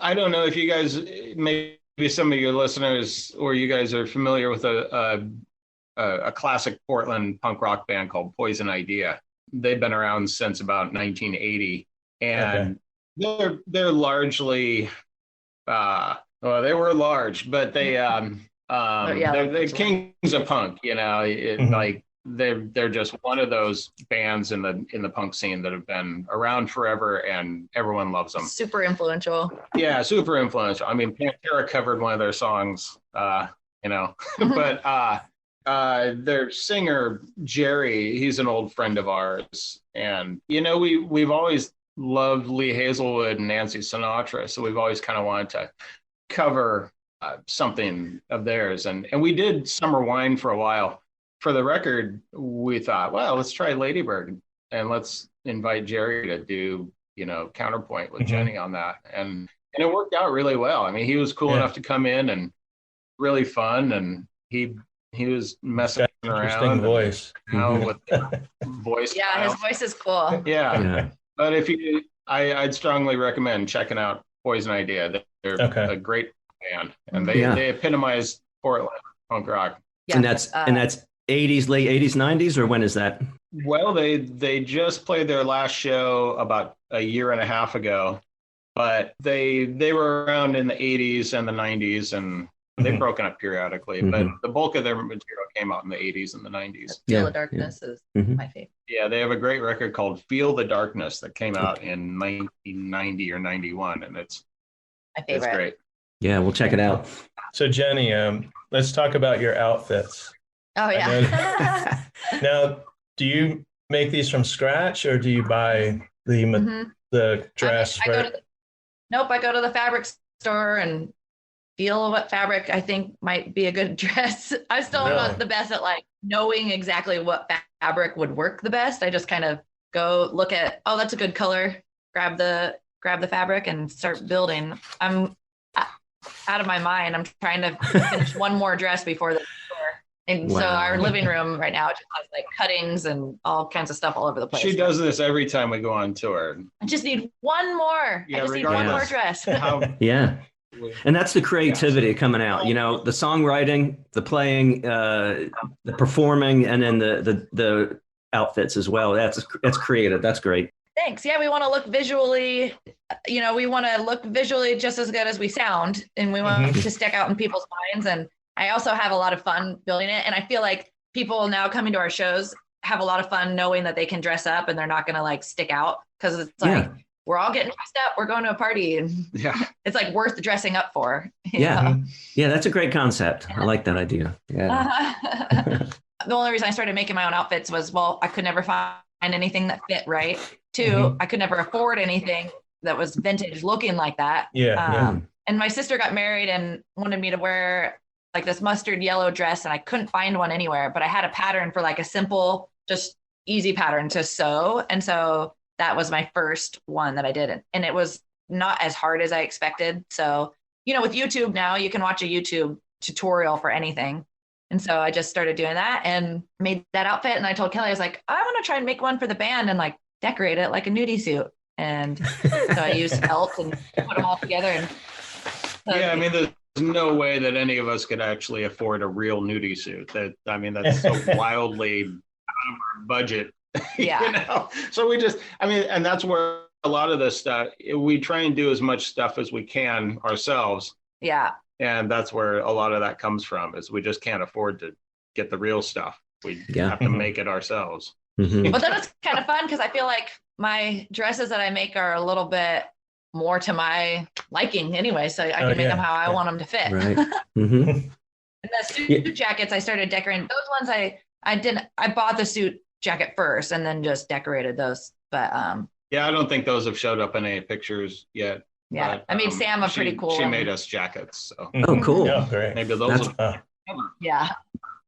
I don't know if you guys, maybe some of your listeners or you guys are familiar with a classic Portland punk rock band called Poison Idea. They've been around since about 1980, and they're largely well, they were large, but they're kings of punk, you know. Like they're just one of those bands in the punk scene that have been around forever, and everyone loves them. Super influential. Yeah, super influential. I mean, Pantera covered one of their songs, you know, but their singer Jerry, he's an old friend of ours, and you know, we've always loved Lee Hazelwood and Nancy Sinatra, so we've always kind of wanted to cover something of theirs, and we did Summer Wine for a while. For the record, we thought, well, let's try Lady Bird, and let's invite Jerry to do, you know, counterpoint with Jenny on that, and it worked out really well. I mean, he was cool enough to come in, and really fun, and he was messing around. Voice. With the voice. Yeah, style. his voice is cool. Yeah. But I'd strongly recommend checking out Poison Idea. They're a great band, and they epitomize Portland punk rock. Yeah. And that's 80s, late 80s, 90s, or when is that? Well, they just played their last show about a year and a half ago, but they were around in the 80s and the 90s, and they've broken up periodically, but the bulk of their material came out in the 80s and the 90s. Feel the Darkness is my favorite. Yeah, they have a great record called Feel the Darkness that came out in 1990 or 91, and it's my favorite. It's great. Yeah, we'll check it out. So Jenny, let's talk about your outfits. Oh yeah. Now, do you make these from scratch, or do you buy the dress? Nope, I go to the fabric store and feel what fabric I think might be a good dress. I'm still not the best at like knowing exactly what fabric would work the best. I just kind of go look at, oh, that's a good color, grab the fabric and start building. I'm out of my mind. I'm trying to finish one more dress before the store. And so our living room right now just has like cuttings and all kinds of stuff all over the place. She does this every time we go on tour. I just need one more. Yeah, I just need one more dress. Yeah. And that's the creativity coming out, you know, the songwriting, the playing, the performing, and then the outfits as well. That's creative. That's great. Thanks. Yeah, we want to look visually, you know, we want to look visually just as good as we sound, and we want to stick out in people's minds. And I also have a lot of fun building it. And I feel like people now coming to our shows have a lot of fun knowing that they can dress up and they're not going to like stick out, because it's like, we're all getting dressed up. We're going to a party, and it's like worth dressing up for. Yeah. Yeah. That's a great concept. I like that idea. Yeah. The only reason I started making my own outfits was, well, I could never find anything that fit right. Two, I could never afford anything that was vintage looking like that. And my sister got married and wanted me to wear like this mustard yellow dress, and I couldn't find one anywhere, but I had a pattern for like a simple, just easy pattern to sew. And so that was my first one that I did. And it was not as hard as I expected. So, you know, with YouTube now, you can watch a YouTube tutorial for anything. And so I just started doing that and made that outfit. And I told Kelly, I was like, I want to try and make one for the band and like decorate it like a nudie suit. And so I used felt and put them all together. And I mean, there's no way that any of us could actually afford a real nudie suit. That's so wildly out of our budget Yeah. So and that's where a lot of this stuff, we try and do as much stuff as we can ourselves. Yeah. And that's where a lot of that comes from, is we just can't afford to get the real stuff. We have to make it ourselves. Mm-hmm. But then it's kind of fun because I feel like my dresses that I make are a little bit more to my liking anyway. So I can make them how I want them to fit. Right. Mm-hmm. And the suit jackets I started decorating, those ones I bought the suit jacket first and then just decorated those. But yeah, I don't think those have showed up in any pictures yet. Yeah, but, I made Sam a pretty cool She one. made us jackets. So. Oh, cool. Yeah, great. Maybe those. Yeah.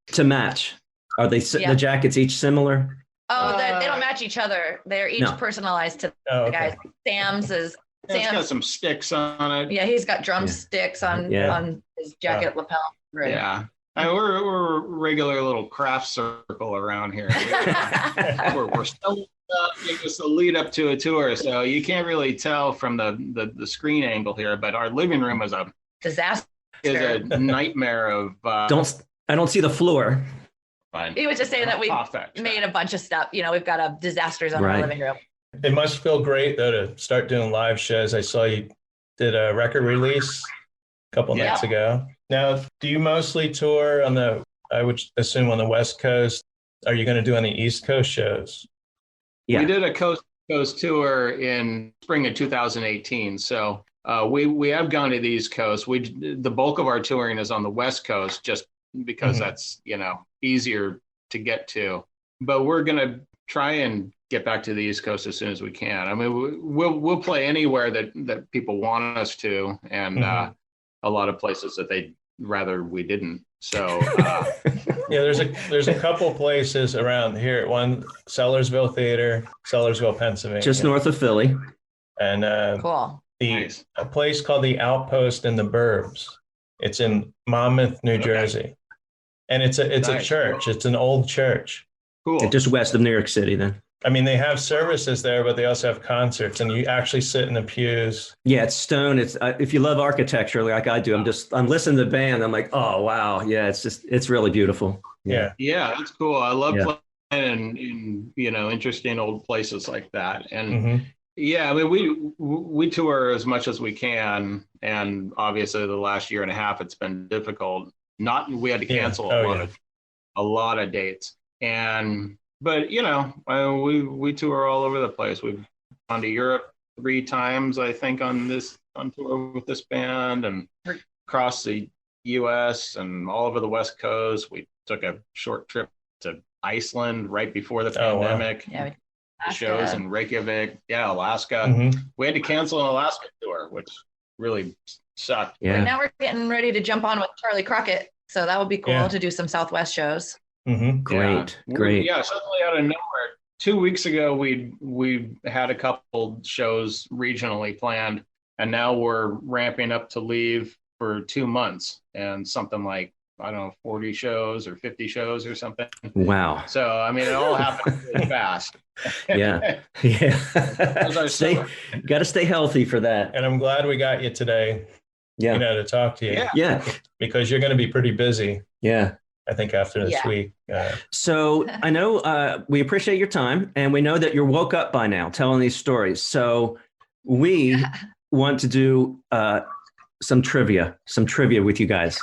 To match. Are they the jackets each similar? Oh, they don't match each other. They're each personalized to the guys. Sam's is. It's got some sticks on it. Yeah, he's got drumsticks on his jacket lapel. Right. Yeah. We're a regular little craft circle around here. We're still just a lead up to a tour, so you can't really tell from the screen angle here. But our living room is a disaster. Is a nightmare of. I don't see the floor. Fine. He was just saying that we made a bunch of stuff. We've got a disasters on our living room. It must feel great though to start doing live shows. I saw you did a record release a couple nights ago. Now, do you mostly tour I would assume on the West Coast? Are you going to do any East Coast shows? Yeah. We did a coast to coast tour in spring of 2018. So we have gone to the East Coast. The bulk of our touring is on the West Coast, just because that's easier to get to. But we're going to try and get back to the East Coast as soon as we can. I mean, we'll play anywhere that people want us to, and a lot of places that they'd rather we didn't. So yeah, there's a couple places around here. One, Sellersville Theater, Sellersville, Pennsylvania, just north of Philly, and cool. A place called the Outpost in the Burbs. It's in Monmouth, New Jersey, and it's a church. It's an old church. Cool. Just west of New York City, then. I mean, they have services there, but they also have concerts, and you actually sit in the pews. Yeah, it's stone. It's if you love architecture like I do, I'm listening to the band. I'm like, oh wow, yeah, it's really beautiful. Yeah, that's cool. I love playing in interesting old places like that, and I mean we tour as much as we can, and obviously the last year and a half it's been difficult. We had to cancel a lot of dates, but we tour all over the place. We've gone to Europe 3 times, I think, on tour with this band, and across the U.S. and all over the West Coast. We took a short trip to Iceland right before the pandemic. Wow. Yeah, shows in Reykjavik, Alaska. We had to cancel an Alaska tour, which really sucked. Yeah. But now we're getting ready to jump on with Charlie Crockett, so that would be cool to do some Southwest shows. Great. Yeah, suddenly out of nowhere. 2 weeks ago, we had a couple shows regionally planned, and now we're ramping up to leave for 2 months and something like, I don't know, 40 shows or 50 shows or something. Wow. So, I mean, it all happened really fast. Yeah. Got to stay healthy for that. And I'm glad we got you today. Yeah. To talk to you. Yeah. Because you're going to be pretty busy. Yeah. I think after this week. So I know we appreciate your time, and we know that you're woke up by now telling these stories. So we want to do some trivia with you guys.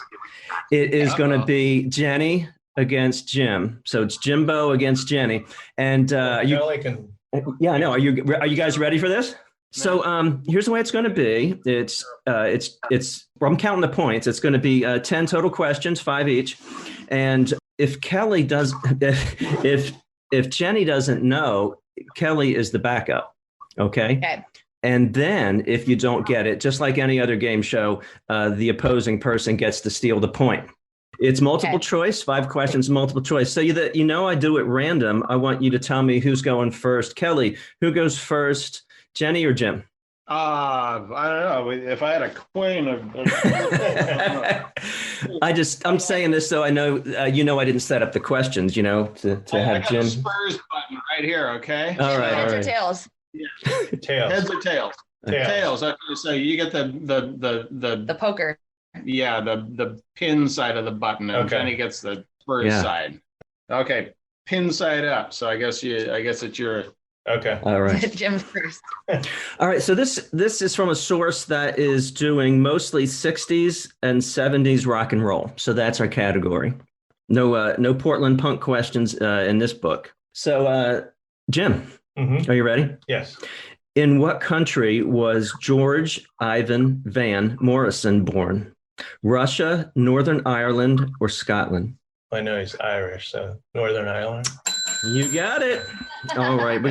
It is going to be Jenny against Jim. So it's Jimbo against Jenny. And I know. Are you guys ready for this? So here's the way it's going to be. It's I'm counting the points. It's going to be 10 total questions, 5 each. And if Kelly does, if Jenny doesn't know, Kelly is the backup. Okay. And then if you don't get it, just like any other game show, the opposing person gets to steal the point. It's multiple choice, 5 questions, multiple choice. So I do it random. I want you to tell me who's going first. Kelly, who goes first? Jenny or Jim? I don't know. If I had a coin I'm saying this so I know, I didn't set up the questions, to have Jim. The Spurs button right here. Okay. All right. Heads or tails? Yeah. Tails. Heads or tails? Tails. Okay, so you get the poker. Yeah, the pin side of the button, and Jenny gets the Spurs side. Okay. pin side up. So I guess it's your. Okay. All right. Jim's first. All right. So this is from a source that is doing mostly 60s and 70s rock and roll. So that's our category. No Portland punk questions in this book. So Jim, are you ready? Yes. In what country was George Ivan Van Morrison born? Russia, Northern Ireland, or Scotland? I know he's Irish, so Northern Ireland. You got it. All right. We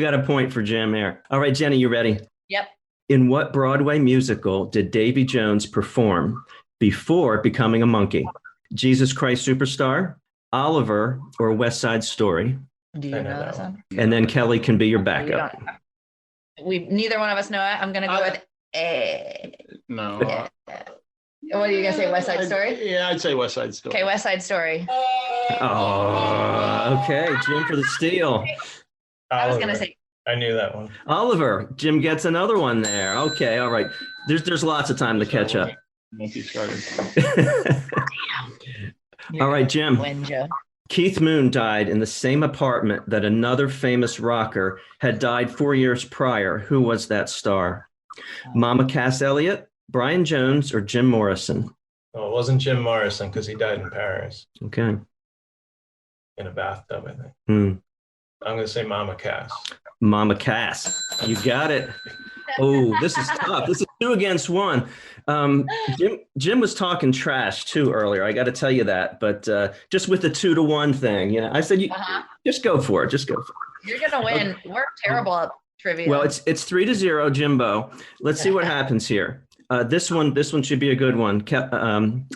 got a point for Jim here. All right, Jenny, you ready? Yep. In what Broadway musical did Davy Jones perform before becoming a monkey? Jesus Christ Superstar, Oliver, or West Side Story? Do you I know know that this one? And then Kelly can be your We backup. neither one of us know it. I'm gonna go with A. No. What are you gonna say? West Side Story? Yeah, I'd say West Side Story. Okay, West Side Story. Oh, okay. Jim for the steal. I was Oliver. gonna say. I knew that one. Oliver, Jim gets another one there. Okay, all right. There's lots of time to catch up. Monkey started. All right, Jim. Win, Joe. Keith Moon died in the same apartment that another famous rocker had died 4 years prior. Who was that star? Mama Cass Elliott, Brian Jones, or Jim Morrison? Oh, it wasn't Jim Morrison because he died in Paris Okay. in a bathtub, I think. Hmm. I'm going to say Mama Cass. Mama Cass. You got it. Oh, this is tough. This is 2 against 1. Jim was talking trash too earlier. I got to tell you that, but just with the 2-1 thing, I said just go for it. Just go for it. You're gonna win. We're terrible at trivia. Well, it's 3-0, Jimbo. Let's see what happens here. This one should be a good one.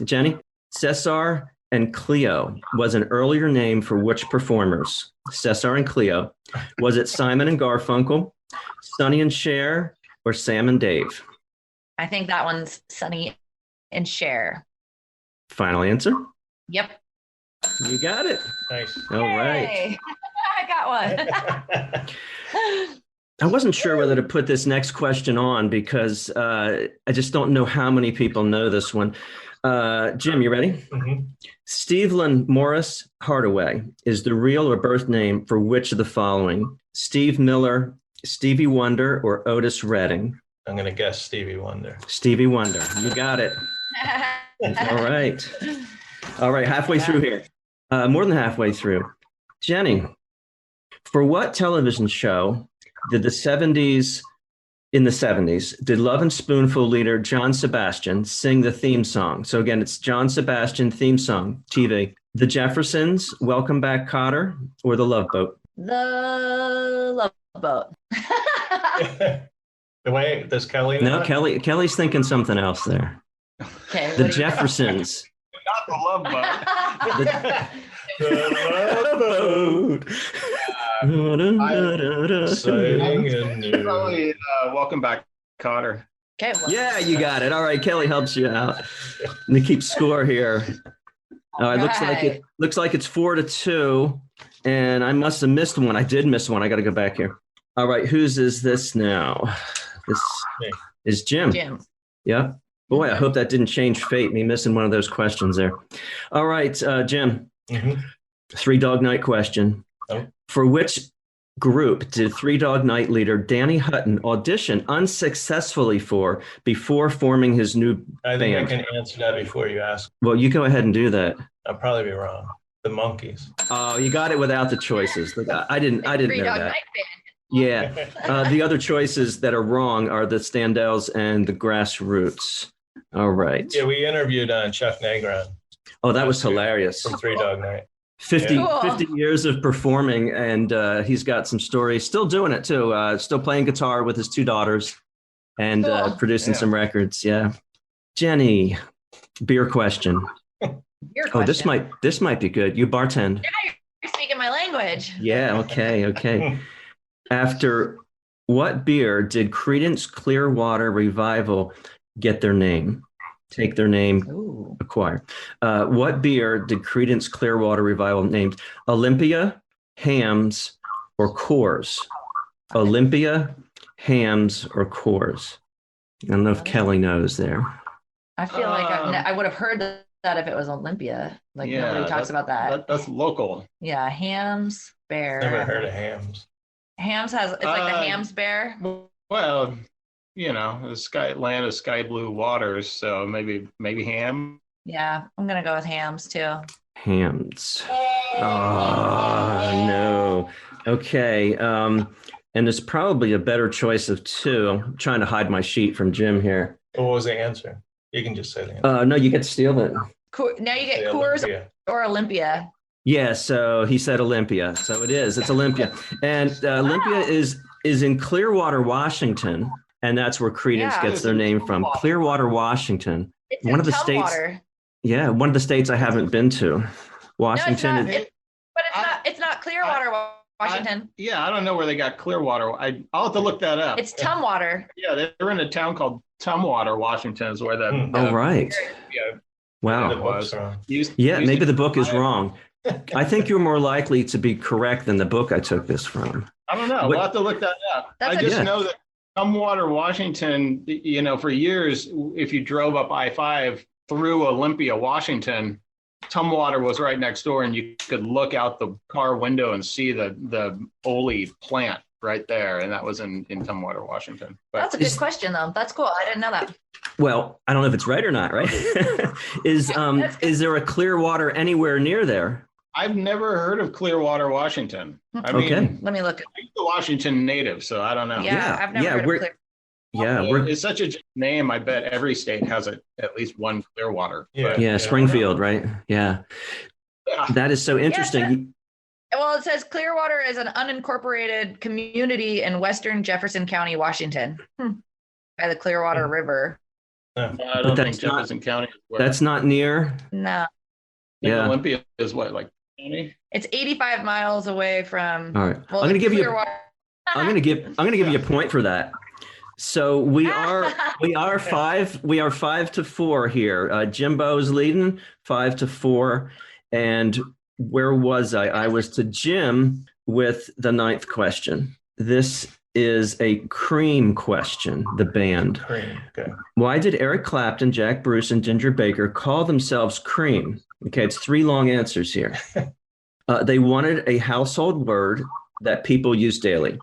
Jenny, Cesar and Cleo was an earlier name for which performers? Cesar and Cleo. Was it Simon and Garfunkel, Sonny and Cher, or Sam and Dave? I think that one's Sonny and Cher. Final answer? Yep. You got it. Nice. All right. Yay. I got one. I wasn't sure whether to put this next question on because I just don't know how many people know this one. Jim, you ready? Mhm. Stevland Morris Hardaway is the real or birth name for which of the following? Steve Miller, Stevie Wonder, or Otis Redding? I'm going to guess Stevie Wonder. Stevie Wonder. You got it. All right. All right. Halfway through here. More than halfway through. Jenny, for what television show did in the 70s, did Love and Spoonful leader John Sebastian sing the theme song? So again, it's John Sebastian theme song, TV. The Jeffersons, Welcome Back, Kotter, or The Love Boat? The Love Boat. The way, does Kelly know No, it? Kelly's thinking something else there. Okay. The Jeffersons. Not the Love Bug. Exciting and new. Probably Welcome Back, Cotter. Okay. Well, Yeah, you got it. All right, Kelly helps you out. And to keep score here. It looks like it's 4-2, and I must have missed one. I did miss one. I got to go back here. All right, whose is this now? This Me. is Jim. Jim. Yeah. Boy, I hope that didn't change fate, me missing one of those questions there. All right, Jim. Mhm. 3 Dog Night question. Oh. For which group did 3 Dog Night leader Danny Hutton audition unsuccessfully for before forming his new I think band? I can answer that before you ask. Well, you go ahead and do that. I'll probably be wrong. The Monkees. Oh, you got it without the choices. I didn't know 3 Dog that. Night Band. Yeah. The other choices that are wrong are the Standells and the Grassroots. All right. Yeah, we interviewed Chuck Negron Oh, that was hilarious. from 3 Dog Night. 50, Cool. 50 years of performing, and he's got some stories. Still doing it too. Still playing guitar with his 2 daughters, and Cool. producing Yeah. some records. Yeah. Jenny, beer question. Your Oh, this question. might be good. You bartend. You're speaking my language. Yeah. Okay. After what beer did Creedence Clearwater Revival get their name? Take their name, Ooh. acquire. What beer did Creedence Clearwater Revival name? Olympia, Hams, or Coors? Olympia, Hams, or Coors? I don't know if Kelly knows there. I feel like I would have heard that if it was Olympia. Like Yeah, nobody talks about that. That's local. Yeah, Hams Bear. Never heard of Hams. Hams has it's like the Hams Bear. Well, the land of sky blue waters, so maybe ham. Yeah, I'm gonna go with Hams too. Hams. Oh no. Okay. And there's probably a better choice of two. I'm trying to hide my sheet from Jim here. What was the answer? You can just say the answer. No, you get to steal it. Now you get Say Coors Olympia. or Olympia. Yeah, so he said Olympia. So it's Olympia. And Olympia is in Clearwater, Washington. And that's where Creedence Yeah. gets their name from. Clearwater, Washington. It's One in of the states. Tumwater. Yeah, one of the states I haven't been to. Washington. No, it's not Clearwater, Washington. I don't know where they got Clearwater. I'll have to look that up. It's Tumwater. Yeah, they're in a town called Tumwater, Washington, is where that. Oh, right. Yeah, The Wow. book's wrong. Maybe the book is wrong. I think you're more likely to be correct than the book I took this from. I don't know. What- We'll have to look that up. That's I just Yeah. know that Tumwater, Washington, for years, if you drove up I-5 through Olympia, Washington, Tumwater was right next door, and you could look out the car window and see the Ole plant right there, and that was in Tumwater, Washington. But That's a good question, though. That's cool. I didn't know that. Well, I don't know if it's right or not, right? Is there a Clearwater anywhere near there? I've never heard of Clearwater, Washington. I mean, Okay. Let me look. I'm a Washington native, so I don't know. Yeah, I've never heard of Clear. Yeah, It's such a name. I bet every state has at least one Clearwater. Yeah. yeah, Springfield, right? Yeah. Yeah. That is so interesting. Well, it says Clearwater is an unincorporated community in western Jefferson County, Washington, by the Clearwater River. I But don't that's think Jefferson County is where. That's not near. No, I think Yeah. Olympia is what, like county? it's 85 miles away from. All right. Well, I'm going to give you Clearwater. I'm going to give you a point for that. So we are 5-4 here. Jimbo's leading 5-4, and where was I? I was to Jim with the 9th question. This is a Cream question. The band. Cream. Okay. Why did Eric Clapton, Jack Bruce, and Ginger Baker call themselves Cream? Okay, it's 3 long answers here. They wanted a household word that people use daily.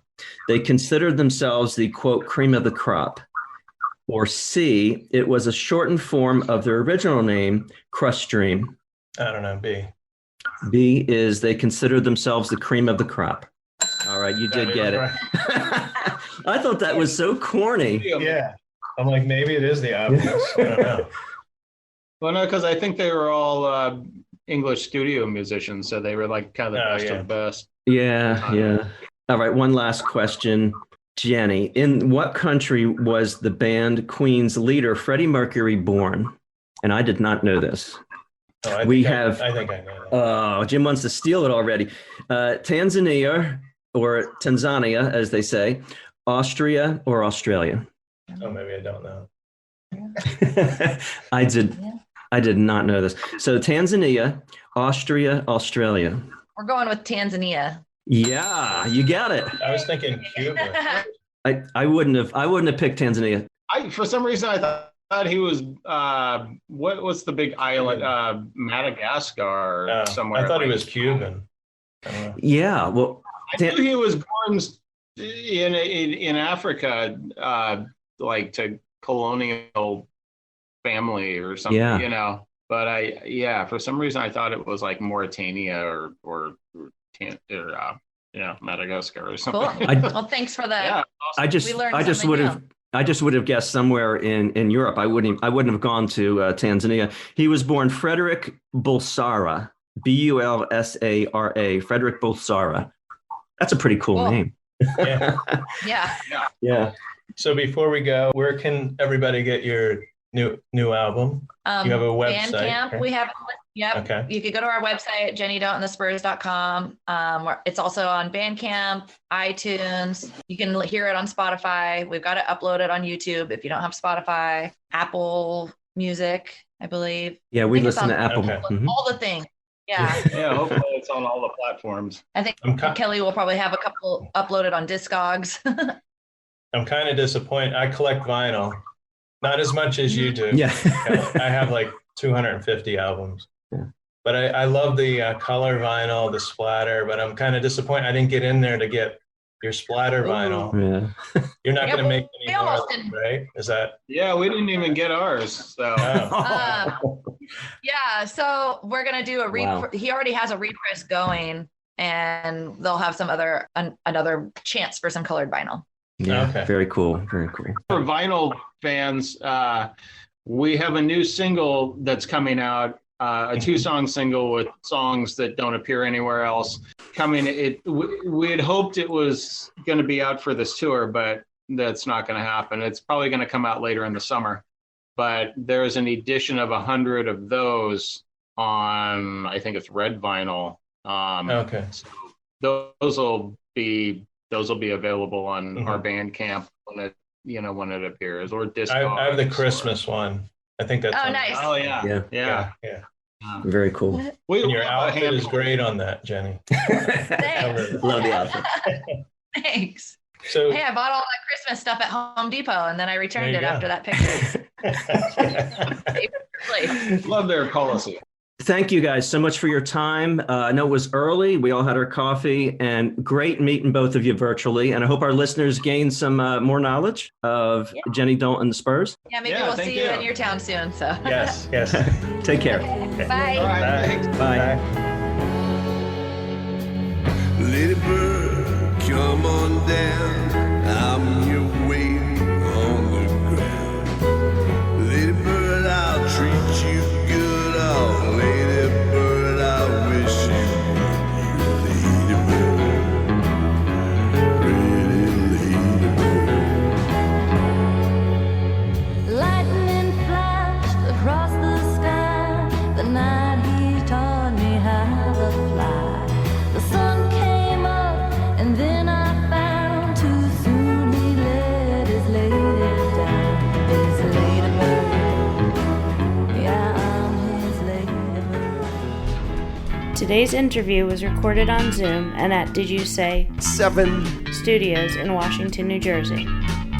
They considered themselves the, quote, cream of the crop. Or C, it was a shortened form of their original name, Crush Dream. I don't know. B. B is they considered themselves the cream of the crop. All right, you did That get is it. right. I thought that was so corny. Yeah. I'm like, maybe it is the obvious. I don't know. Well, no, because I think they were all English studio musicians, so they were like kind of the best of the best. Yeah. All right, one last question. Jenny, in what country was the band Queen's leader, Freddie Mercury, born? And I did not know this. Oh, I We think have- I think I know that. Oh, Jim wants to steal it already. Tanzania, or Tanzania, as they say, Austria, or Australia? Oh, maybe I don't know. I did not know this. So Tanzania, Austria, Australia. We're going with Tanzania. Yeah, you got it. I was thinking Cuba. I wouldn't have picked Tanzania. For some reason, I thought he was what's the big island? Madagascar or somewhere. I thought he was Cuban. I don't know. Yeah, well, I knew he was born in Africa, like to colonial family or something. Yeah. But for some reason I thought it was like Mauritania or Madagascar or something. Cool. Well, thanks for that. Yeah, I just would have guessed somewhere in Europe. I wouldn't have gone to Tanzania. He was born Frederick Bulsara, Bulsara. Frederick Bulsara. That's a pretty cool name. Yeah. Yeah. So before we go, where can everybody get your new album? You have a website? Bandcamp. Or- We have. Yep. Okay. You could go to our website, JennyDon'tandTheSpurs.com. It's also on Bandcamp, iTunes. You can hear it on Spotify. We've got it uploaded on YouTube if you don't have Spotify, Apple Music, I believe. Yeah, we think it's listen to on Apple. Okay. Mhm. All the things. Yeah. Yeah, hopefully it's on all the platforms. I think I'm ki- Kelly will probably have a couple uploaded on Discogs. I'm kind of disappointed. I collect vinyl, not as much as you do. Yeah. I have like 250 albums. Yeah. But I love the color vinyl, the splatter, but I'm kind of disappointed I didn't get in there to get your splatter vinyl. Yeah. You're not going to make we any more, almost didn't. right? Is that? Yeah, we didn't even get ours. So Yeah, so we're gonna do a Wow. He already has a repress going, and they'll have some another chance for some colored vinyl. Yeah. Okay. Very cool. Very cool. for vinyl fans, we have a new single that's coming out, a 2-song single with songs that don't appear anywhere else. We had hoped it was going to be out for this tour, but that's not going to happen. It's probably going to come out later in the summer. But there's an edition of 100 of those on, I think it's red vinyl. Okay. So those will be available on our Bandcamp when it appears, or disc. I have the Christmas one. I think that's. Oh, on- nice. Oh yeah. Yeah. Very cool. And your outfit is great on that, Jenny. Thanks. Love the outfit. Thanks. So Hey, I bought all that Christmas stuff at Home Depot, and then I returned There it you go. after that picture. Love their policy. Thank you guys so much for your time. I know it was early. We all had our coffee, and great meeting both of you virtually. And I hope our listeners gain some more knowledge of Jenny Don't and the Spurs. Yeah, maybe Yeah, we'll thank see you you. in your town soon. So yes. Take care. Bye. All right, thanks. Bye. Lady bird, come on down. I'm here waiting on the ground. Lady bird, I'll treat you good. Oh, lady bird, I wish you were. Lady bird, pretty lady bird. Lightning flashed across the sky. The night he taught me how to fly. The sun came up, and then I found too soon he let his lady down. His lady bird, yeah, I'm his lady bird. Today's interview was recorded on Zoom and at Did You Say 7 Studios in Washington, New Jersey.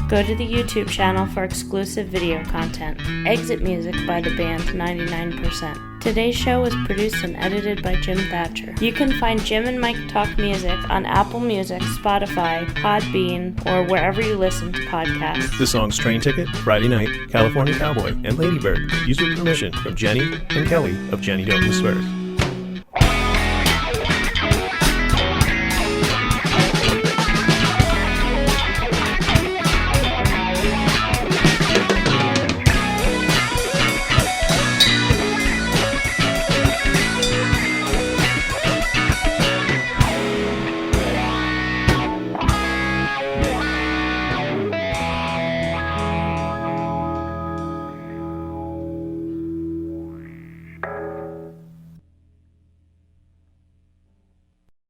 Go to the YouTube channel for exclusive video content. Exit music by the band 99%. Today's show was produced and edited by Jim Thatcher. You can find Jim and Mike talk music on Apple Music, Spotify, Podbean, or wherever you listen to podcasts. The songs Train Ticket, Friday Night, California Cowboy, and Ladybird, used with permission from Jenny and Kelly of Jenny Don't And The Spurs.